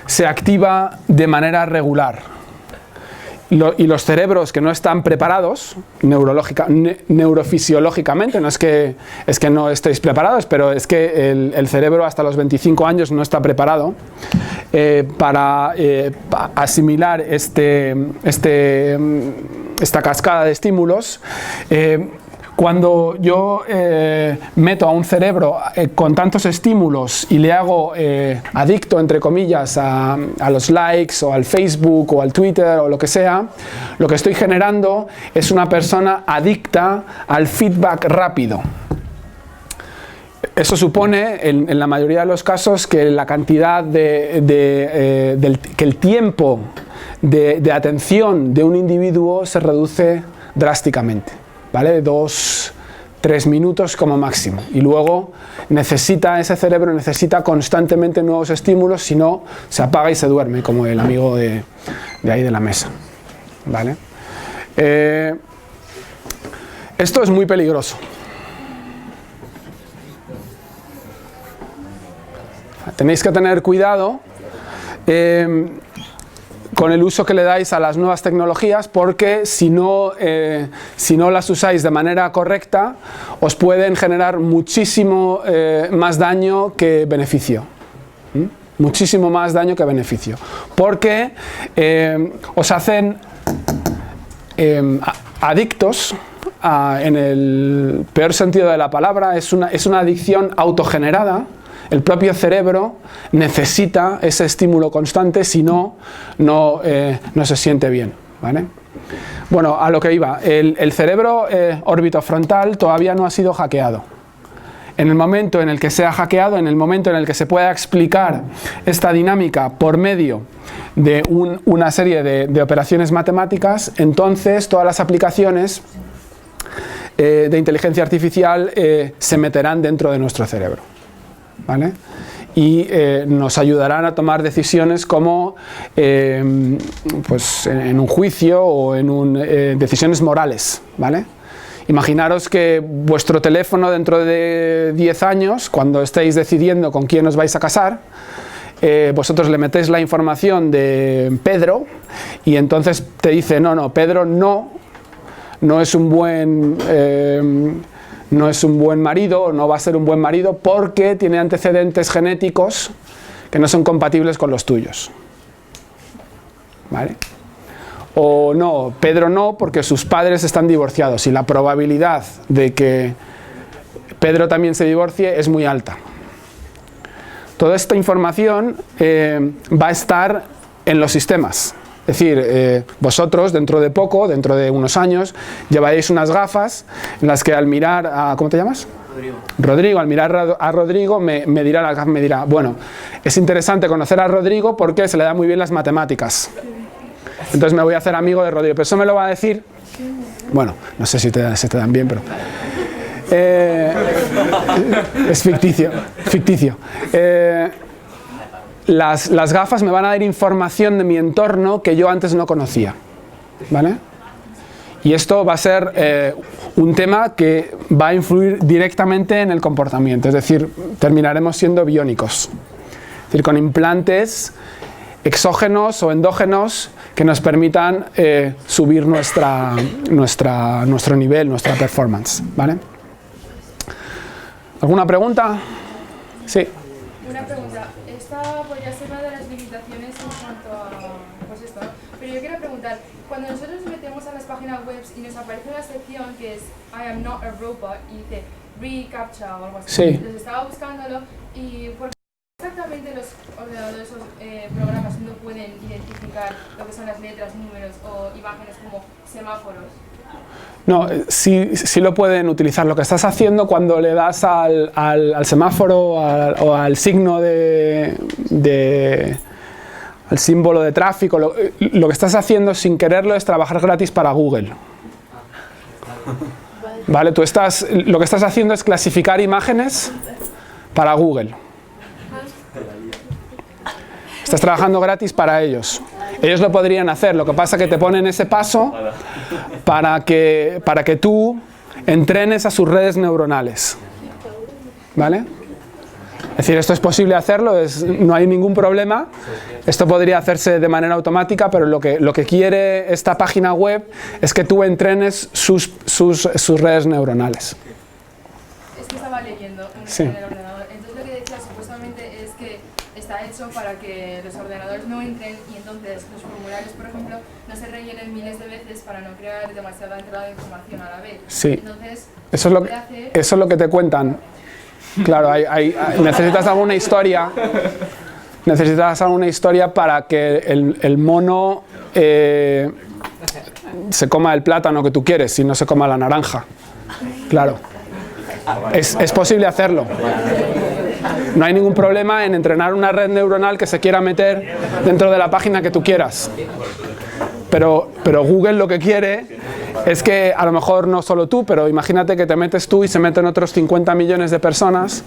se activa de manera regular. Y los cerebros que no están preparados neurofisiológicamente, no es que no estéis preparados, pero es que el cerebro hasta los 25 años no está preparado para asimilar esta cascada de estímulos. Cuando yo meto a un cerebro con tantos estímulos y le hago adicto, entre comillas, a los likes o al Facebook o al Twitter o lo que sea, lo que estoy generando es una persona adicta al feedback rápido. Eso supone, en la mayoría de los casos, que la cantidad que el tiempo de atención de un individuo se reduce drásticamente. ¿Vale? 2-3 minutos como máximo. Y luego ese cerebro necesita constantemente nuevos estímulos, si no se apaga y se duerme, como el amigo de ahí de la mesa. ¿Vale? Esto es muy peligroso. Tenéis que tener cuidado con el uso que le dais a las nuevas tecnologías, porque si no las usáis de manera correcta, os pueden generar muchísimo más daño que beneficio. Muchísimo más daño que beneficio. Porque os hacen adictos, en el peor sentido de la palabra, es una adicción autogenerada. El propio cerebro necesita ese estímulo constante, si no se siente bien, ¿vale? Bueno, a lo que iba, el cerebro orbitofrontal todavía no ha sido hackeado. En el momento en el que sea hackeado, en el momento en el que se pueda explicar esta dinámica por medio de una serie de operaciones matemáticas, entonces todas las aplicaciones de inteligencia artificial se meterán dentro de nuestro cerebro. ¿Vale? Y nos ayudarán a tomar decisiones como pues en un juicio o en decisiones morales, ¿vale? Imaginaros que vuestro teléfono dentro de 10 años, cuando estéis decidiendo con quién os vais a casar, vosotros le metéis la información de Pedro y entonces te dice, no, Pedro no es un buen marido, no va a ser un buen marido porque tiene antecedentes genéticos que no son compatibles con los tuyos. ¿Vale? O no, Pedro no, porque sus padres están divorciados y la probabilidad de que Pedro también se divorcie es muy alta. Toda esta información va a estar en los sistemas. Es decir, vosotros dentro de poco, dentro de unos años, llevaréis unas gafas en las que al mirar a... ¿Cómo te llamas? Rodrigo, al mirar a Rodrigo me dirá, bueno, es interesante conocer a Rodrigo porque se le da muy bien las matemáticas. Entonces me voy a hacer amigo de Rodrigo. Pero eso me lo va a decir... Bueno, no sé si se te dan bien, pero... es ficticio. las gafas me van a dar información de mi entorno que yo antes no conocía, ¿vale? Y esto va a ser un tema que va a influir directamente en el comportamiento, es decir, terminaremos siendo biónicos, es decir, con implantes exógenos o endógenos que nos permitan subir nuestro nivel, nuestra performance, ¿vale? ¿Alguna pregunta? Sí. Una pregunta. Esta podría ser una de las limitaciones en cuanto a pues esto, ¿no? Pero yo quiero preguntar, cuando nosotros nos metemos a las páginas web y nos aparece una sección que es I am not a robot y dice reCAPTCHA o algo así, Sí. entonces estaba buscándolo y ¿por qué exactamente los ordenadores o programas no pueden identificar lo que son las letras, números o imágenes como semáforos? No, sí lo pueden utilizar. Lo que estás haciendo cuando le das al semáforo o al signo al símbolo de tráfico, lo que estás haciendo sin quererlo es trabajar gratis para Google. ¿Vale? Lo que estás haciendo es clasificar imágenes para Google. Estás trabajando gratis para ellos. Ellos lo podrían hacer, lo que pasa es que te ponen ese paso para que tú entrenes a sus redes neuronales. ¿Vale? Es decir, esto es posible hacerlo, no hay ningún problema. Esto podría hacerse de manera automática, pero lo que quiere esta página web es que tú entrenes sus redes neuronales. Es que estaba leyendo Sí. en el ordenador. Entonces lo que decía supuestamente es que está hecho para que los ordenadores no entren y entonces los formularios, por ejemplo, no se rellenen miles de veces para no crear demasiada entrada de información a la vez. Sí. Entonces, Eso es lo que te cuentan. Claro, necesitas alguna historia. Necesitas alguna historia para que el mono se coma el plátano que tú quieres y no se coma la naranja. Claro. Es posible hacerlo. No hay ningún problema en entrenar una red neuronal que se quiera meter dentro de la página que tú quieras. Pero Google lo que quiere es que, a lo mejor no solo tú, pero imagínate que te metes tú y se meten otros 50 millones de personas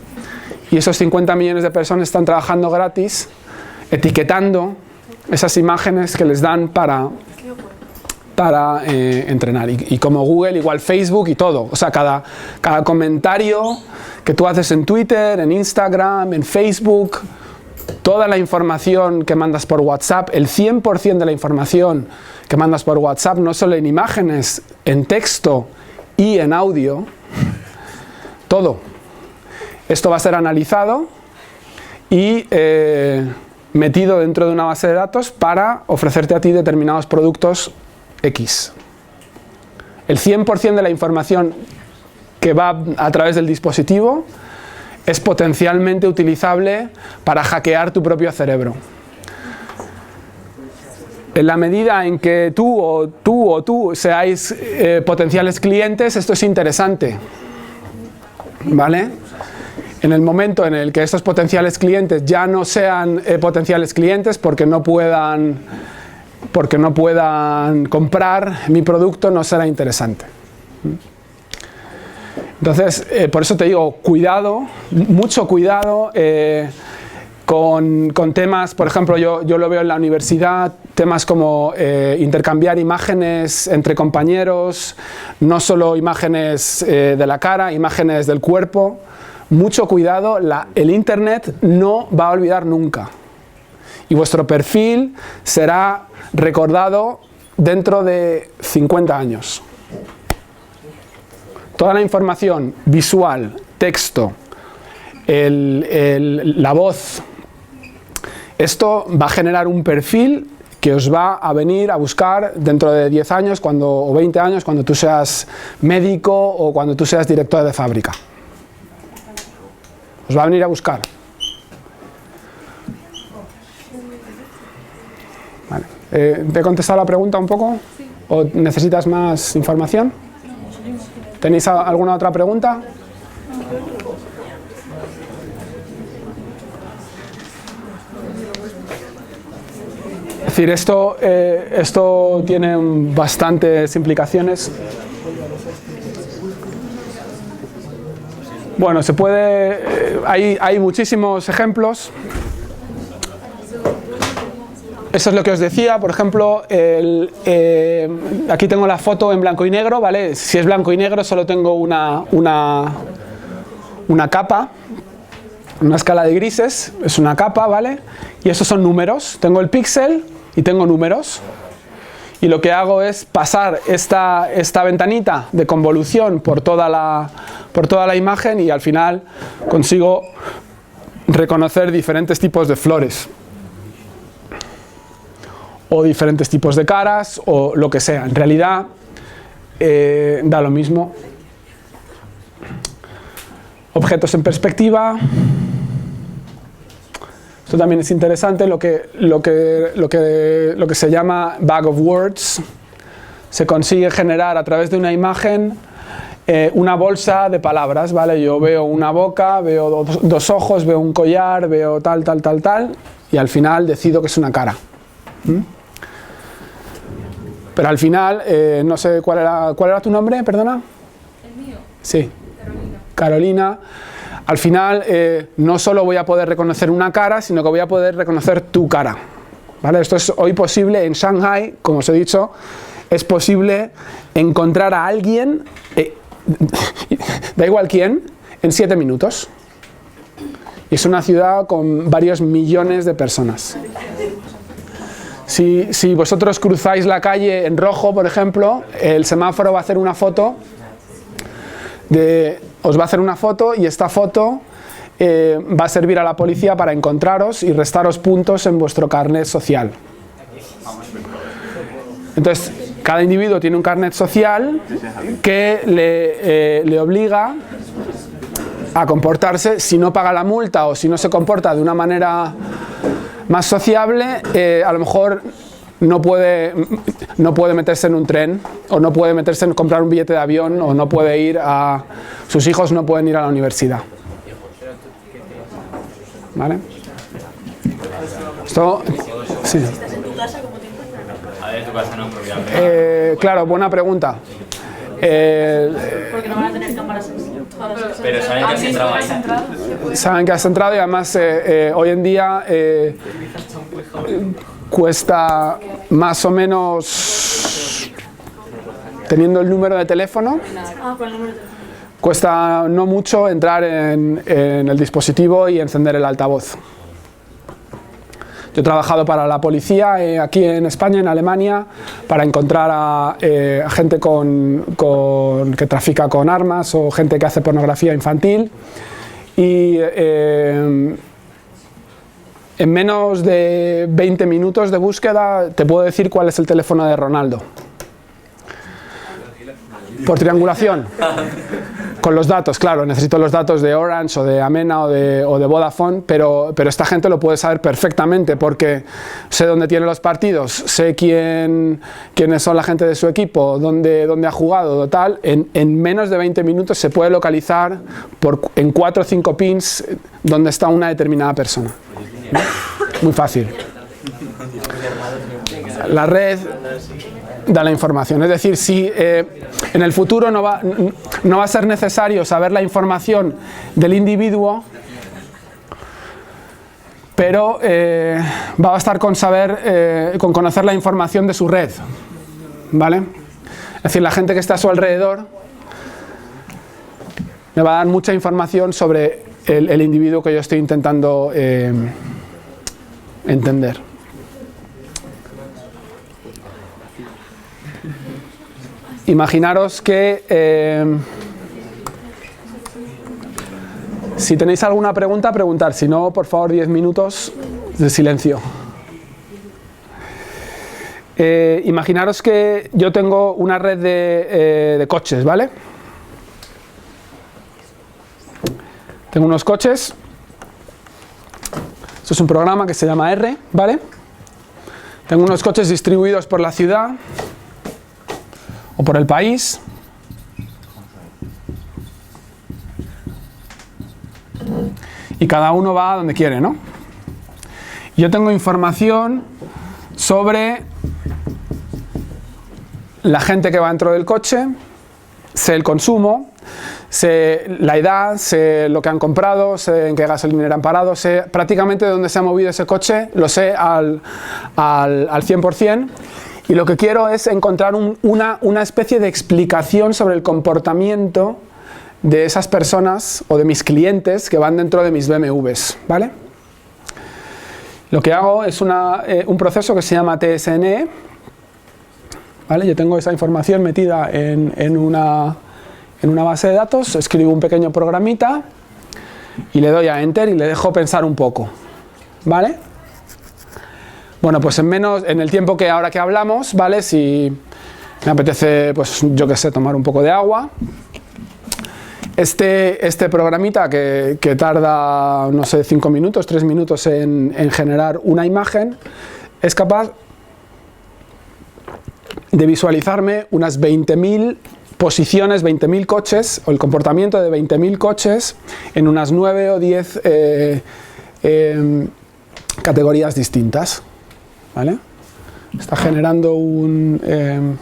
y esos 50 millones de personas están trabajando gratis, etiquetando esas imágenes que les dan para entrenar. Y como Google, igual Facebook y todo. O sea, cada comentario que tú haces en Twitter, en Instagram, en Facebook, toda la información que mandas por WhatsApp, el 100% de la información que mandas por WhatsApp, no solo en imágenes, en texto y en audio, todo. Esto va a ser analizado y metido dentro de una base de datos para ofrecerte a ti determinados productos X. El 100% de la información que va a través del dispositivo es potencialmente utilizable para hackear tu propio cerebro. En la medida en que tú o tú seáis potenciales clientes, esto es interesante, ¿vale? En el momento en el que estos potenciales clientes ya no sean potenciales clientes porque no puedan comprar mi producto, no será interesante. Entonces, por eso te digo, cuidado, mucho cuidado con temas, por ejemplo, yo lo veo en la universidad, temas como intercambiar imágenes entre compañeros, no solo imágenes de la cara, imágenes del cuerpo. Mucho cuidado, el Internet no va a olvidar nunca. Y vuestro perfil será recordado dentro de 50 años. Toda la información visual, texto, la voz, esto va a generar un perfil que os va a venir a buscar dentro de 10 años o 20 años cuando tú seas médico o cuando tú seas director de fábrica. Os va a venir a buscar. Vale. ¿Te he contestado la pregunta un poco? ¿O necesitas más información? ¿Tenéis alguna otra pregunta? Es decir, esto tiene bastantes implicaciones. Bueno, hay muchísimos ejemplos. eso es lo que os decía. Por ejemplo, aquí tengo la foto en blanco y negro, ¿vale? Si es blanco y negro solo tengo una capa, una escala de grises, es una capa, ¿vale? Y esos son números. Tengo el píxel y tengo números. Y lo que hago es pasar esta ventanita de convolución por toda la imagen y al final consigo reconocer diferentes tipos de flores o diferentes tipos de caras o lo que sea. En realidad da lo mismo. Objetos en perspectiva. Esto también es interesante, lo que se llama bag of words. Se consigue generar a través de una imagen una bolsa de palabras, ¿vale? Yo veo una boca, veo dos ojos, veo un collar, veo tal, y al final decido que es una cara. Pero al final, no sé, ¿cuál era tu nombre, perdona? ¿El mío? Sí. Carolina. Al final, no solo voy a poder reconocer una cara, sino que voy a poder reconocer tu cara, ¿vale? Esto es hoy posible en Shanghai, como os he dicho, es posible encontrar a alguien, da igual quién, en 7 minutos. Y es una ciudad con varios millones de personas. Si vosotros cruzáis la calle en rojo, por ejemplo, el semáforo va a hacer una foto os va a hacer una foto y esta foto va a servir a la policía para encontraros y restaros puntos en vuestro carnet social. Entonces, cada individuo tiene un carnet social que le obliga a comportarse. Si no paga la multa o si no se comporta de una manera más sociable, a lo mejor no puede meterse en un tren, o no puede meterse en comprar un billete de avión, o no puede ir sus hijos no pueden ir a la universidad. ¿Vale? Esto, sí. A ver, tu casa no, porque claro, buena pregunta. Porque no van a tener cámaras. pero saben que has entrado ahí. Saben que has entrado y además hoy en día cuesta más o menos, teniendo el número de teléfono, cuesta no mucho entrar en el dispositivo y encender el altavoz. Yo he trabajado para la policía aquí en España, en Alemania, para encontrar a gente que trafica con armas o gente que hace pornografía infantil. Y en menos de 20 minutos de búsqueda te puedo decir cuál es el teléfono de Ronaldo. Por triangulación. Con los datos, claro, necesito los datos de Orange o de Amena o de Vodafone, pero esta gente lo puede saber perfectamente porque sé dónde tiene los partidos, sé quiénes son la gente de su equipo, dónde ha jugado, tal. En menos de 20 minutos se puede localizar en 4 o 5 pins dónde está una determinada persona. Muy fácil. La red da la información, es decir, si en el futuro no va a ser necesario saber la información del individuo, pero va a bastar con conocer la información de su red, ¿vale? Es decir, la gente que está a su alrededor me va a dar mucha información sobre el individuo que yo estoy intentando entender. Imaginaros que si tenéis alguna pregunta, preguntar. Si no, por favor, 10 minutos de silencio. Imaginaros que yo tengo una red de coches, ¿vale? Tengo unos coches. Esto es un programa que se llama R, ¿vale? Tengo unos coches distribuidos por la ciudad o por el país. Y cada uno va a donde quiere, ¿no? Yo tengo información sobre la gente que va dentro del coche, sé el consumo, sé la edad, sé lo que han comprado, sé en qué gasolinera han parado, sé prácticamente dónde se ha movido ese coche, lo sé al 100%. Y lo que quiero es encontrar una especie de explicación sobre el comportamiento de esas personas o de mis clientes que van dentro de mis BMWs, ¿vale? Lo que hago es un proceso que se llama TSNE, ¿vale? Yo tengo esa información metida en una base de datos, escribo un pequeño programita y le doy a Enter y le dejo pensar un poco, ¿vale? Bueno, pues en el tiempo que ahora que hablamos, ¿vale? Si me apetece, pues yo qué sé, tomar un poco de agua. Este programita que tarda, no sé, 5 minutos, 3 minutos en generar una imagen, es capaz de visualizarme unas 20.000 posiciones, 20.000 coches, o el comportamiento de 20.000 coches en unas 9 o 10 categorías distintas, ¿vale? Está generando un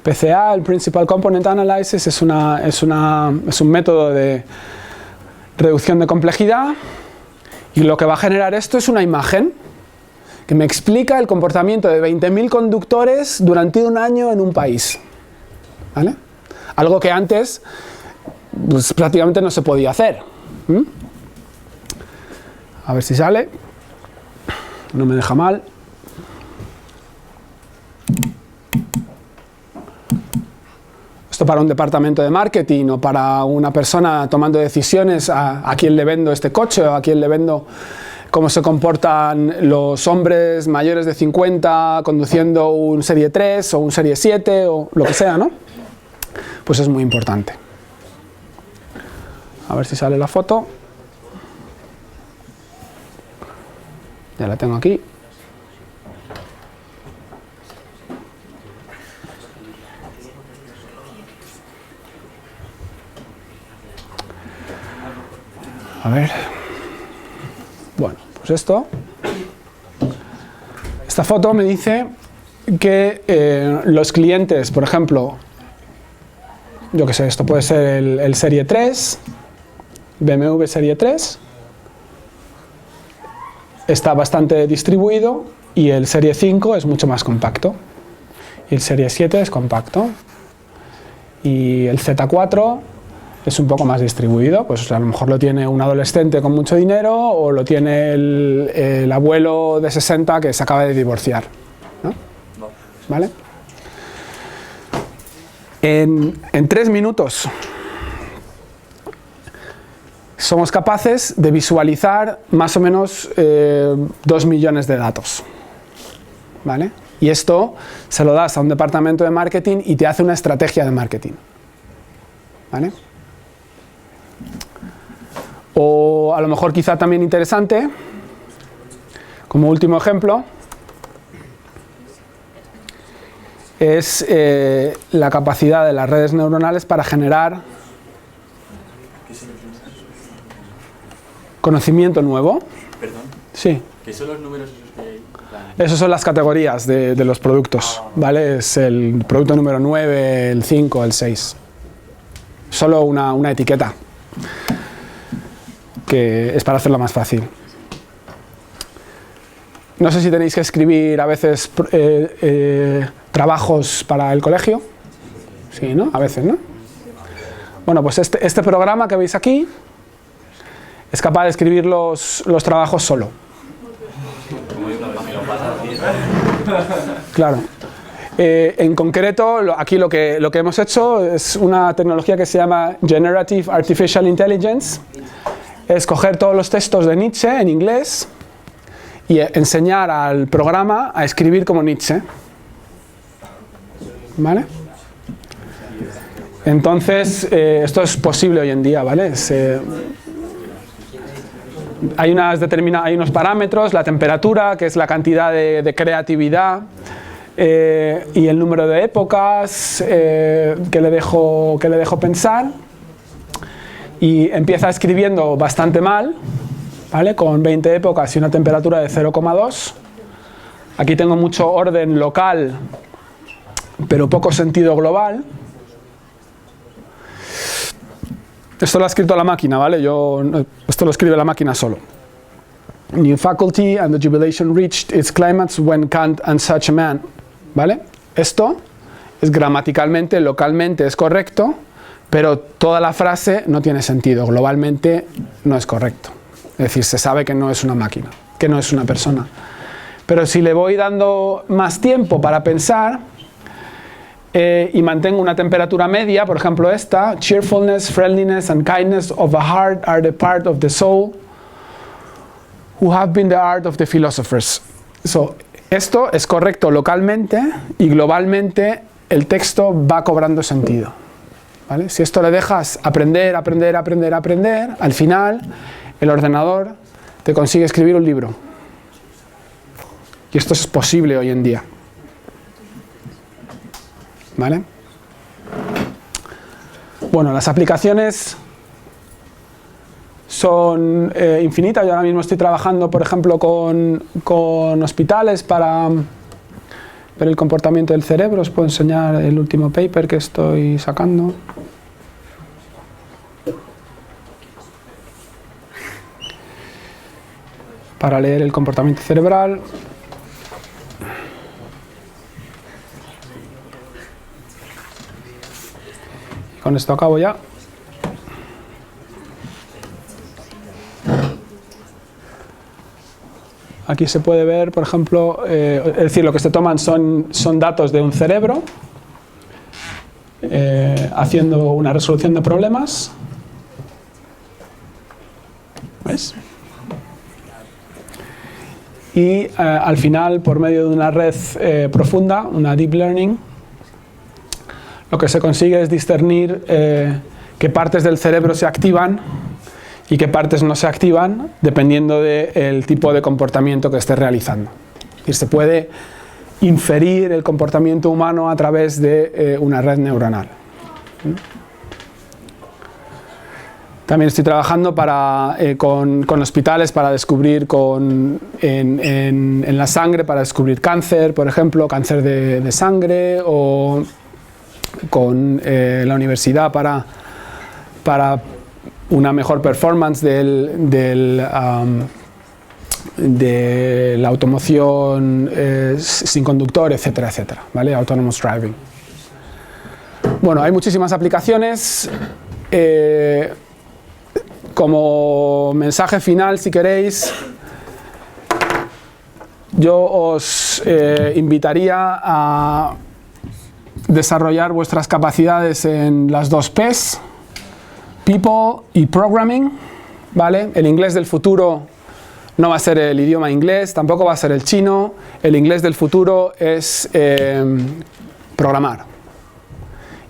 PCA, el Principal Component Analysis, es un método de reducción de complejidad, y lo que va a generar esto es una imagen que me explica el comportamiento de 20.000 conductores durante un año en un país, ¿vale? Algo que antes pues, prácticamente no se podía hacer. A ver si sale, no me deja mal. Esto para un departamento de marketing o para una persona tomando decisiones a quién le vendo este coche o a quién le vendo, cómo se comportan los hombres mayores de 50 conduciendo un Serie 3 o un Serie 7 o lo que sea, ¿no? Pues es muy importante. A ver si sale la foto. Ya la tengo aquí. A ver. Bueno, pues esta foto me dice que los clientes, por ejemplo, yo que sé, esto puede ser el Serie 3, BMW Serie 3, está bastante distribuido, y el Serie 5 es mucho más compacto, y el Serie 7 es compacto, y el Z4 es un poco más distribuido, pues a lo mejor lo tiene un adolescente con mucho dinero o lo tiene el abuelo de 60 que se acaba de divorciar, ¿no? ¿Vale? En 3 minutos somos capaces de visualizar más o menos 2 millones de datos, ¿vale? Y esto se lo das a un departamento de marketing y te hace una estrategia de marketing, ¿vale? O a lo mejor quizá también interesante, como último ejemplo, es la capacidad de las redes neuronales para generar conocimiento nuevo. Perdón. Sí. ¿Qué son los números esos que hay? Esos son las categorías de los productos, ¿vale? Es el producto número 9, el 5, el 6. Solo una etiqueta, que es para hacerlo más fácil. No sé si tenéis que escribir a veces trabajos para el colegio. Sí, ¿no? A veces, ¿no? Bueno, pues este programa que veis aquí es capaz de escribir los trabajos solo. Claro. En concreto, aquí lo que hemos hecho es una tecnología que se llama Generative Artificial Intelligence. Es coger todos los textos de Nietzsche en inglés y enseñar al programa a escribir como Nietzsche, ¿vale? Entonces, esto es posible hoy en día, ¿vale? Hay unos parámetros, la temperatura, que es la cantidad de creatividad, y el número de épocas que le dejo pensar, y empieza escribiendo bastante mal, ¿vale? Con 20 épocas y una temperatura de 0,2. Aquí tengo mucho orden local, pero poco sentido global. Esto lo ha escrito la máquina, ¿vale? Esto lo escribe la máquina solo. New faculty and the jubilation reached its climax when Kant and such a man, ¿vale? Esto es gramaticalmente, localmente es correcto, pero toda la frase no tiene sentido, globalmente no es correcto. Es decir, se sabe que no es una máquina, que no es una persona. Pero si le voy dando más tiempo para pensar y mantengo una temperatura media, por ejemplo esta, cheerfulness, friendliness and kindness of the heart are the part of the soul who have been the art of the philosophers. So, esto es correcto localmente y globalmente el texto va cobrando sentido, ¿vale? Si esto le dejas aprender, al final el ordenador te consigue escribir un libro. Y esto es posible hoy en día, ¿vale? Bueno, las aplicaciones son infinitas. Yo ahora mismo estoy trabajando, por ejemplo, con hospitales para ver el comportamiento del cerebro. Os puedo enseñar el último paper que estoy sacando. Para leer el comportamiento cerebral. Y con esto acabo ya. Aquí se puede ver, por ejemplo, es decir, lo que se toman son datos de un cerebro haciendo una resolución de problemas. ¿Ves? Y al final, por medio de una red profunda, una deep learning, lo que se consigue es discernir qué partes del cerebro se activan y qué partes no se activan dependiendo del tipo de comportamiento que esté realizando. Es decir, se puede inferir el comportamiento humano a través de una red neuronal. También estoy trabajando con hospitales para descubrir en la sangre, para descubrir cáncer, por ejemplo, cáncer de sangre, o con la universidad para una mejor performance de la automoción sin conductor, etcétera, etcétera, ¿vale? Autonomous driving. Bueno, hay muchísimas aplicaciones. Como mensaje final, si queréis, yo os invitaría a desarrollar vuestras capacidades en las dos P's, People y Programming, ¿vale? El inglés del futuro no va a ser el idioma inglés, tampoco va a ser el chino. El inglés del futuro es programar.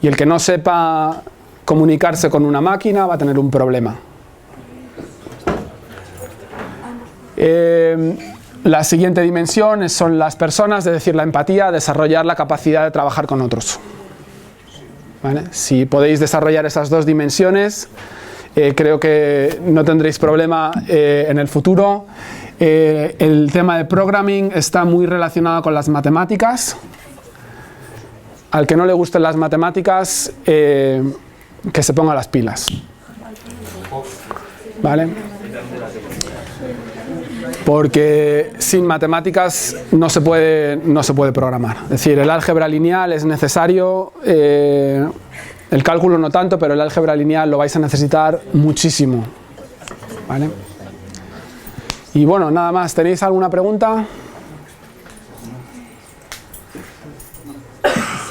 Y el que no sepa comunicarse con una máquina va a tener un problema. La siguiente dimensión son las personas, es decir, la empatía, desarrollar la capacidad de trabajar con otros. ¿Vale? Si podéis desarrollar esas dos dimensiones, creo que no tendréis problema en el futuro. El tema de programming está muy relacionado con las matemáticas. Al que no le gusten las matemáticas, que se ponga las pilas. ¿Vale? Porque sin matemáticas no se puede programar. Es decir, el álgebra lineal es necesario, el cálculo no tanto, pero el álgebra lineal lo vais a necesitar muchísimo. ¿Vale? Y bueno, nada más. ¿Tenéis alguna pregunta?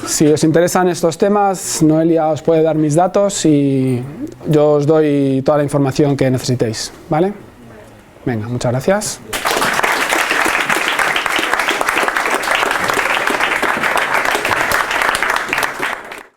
Si os interesan estos temas, Noelia os puede dar mis datos y yo os doy toda la información que necesitéis. ¿Vale? Venga, muchas gracias.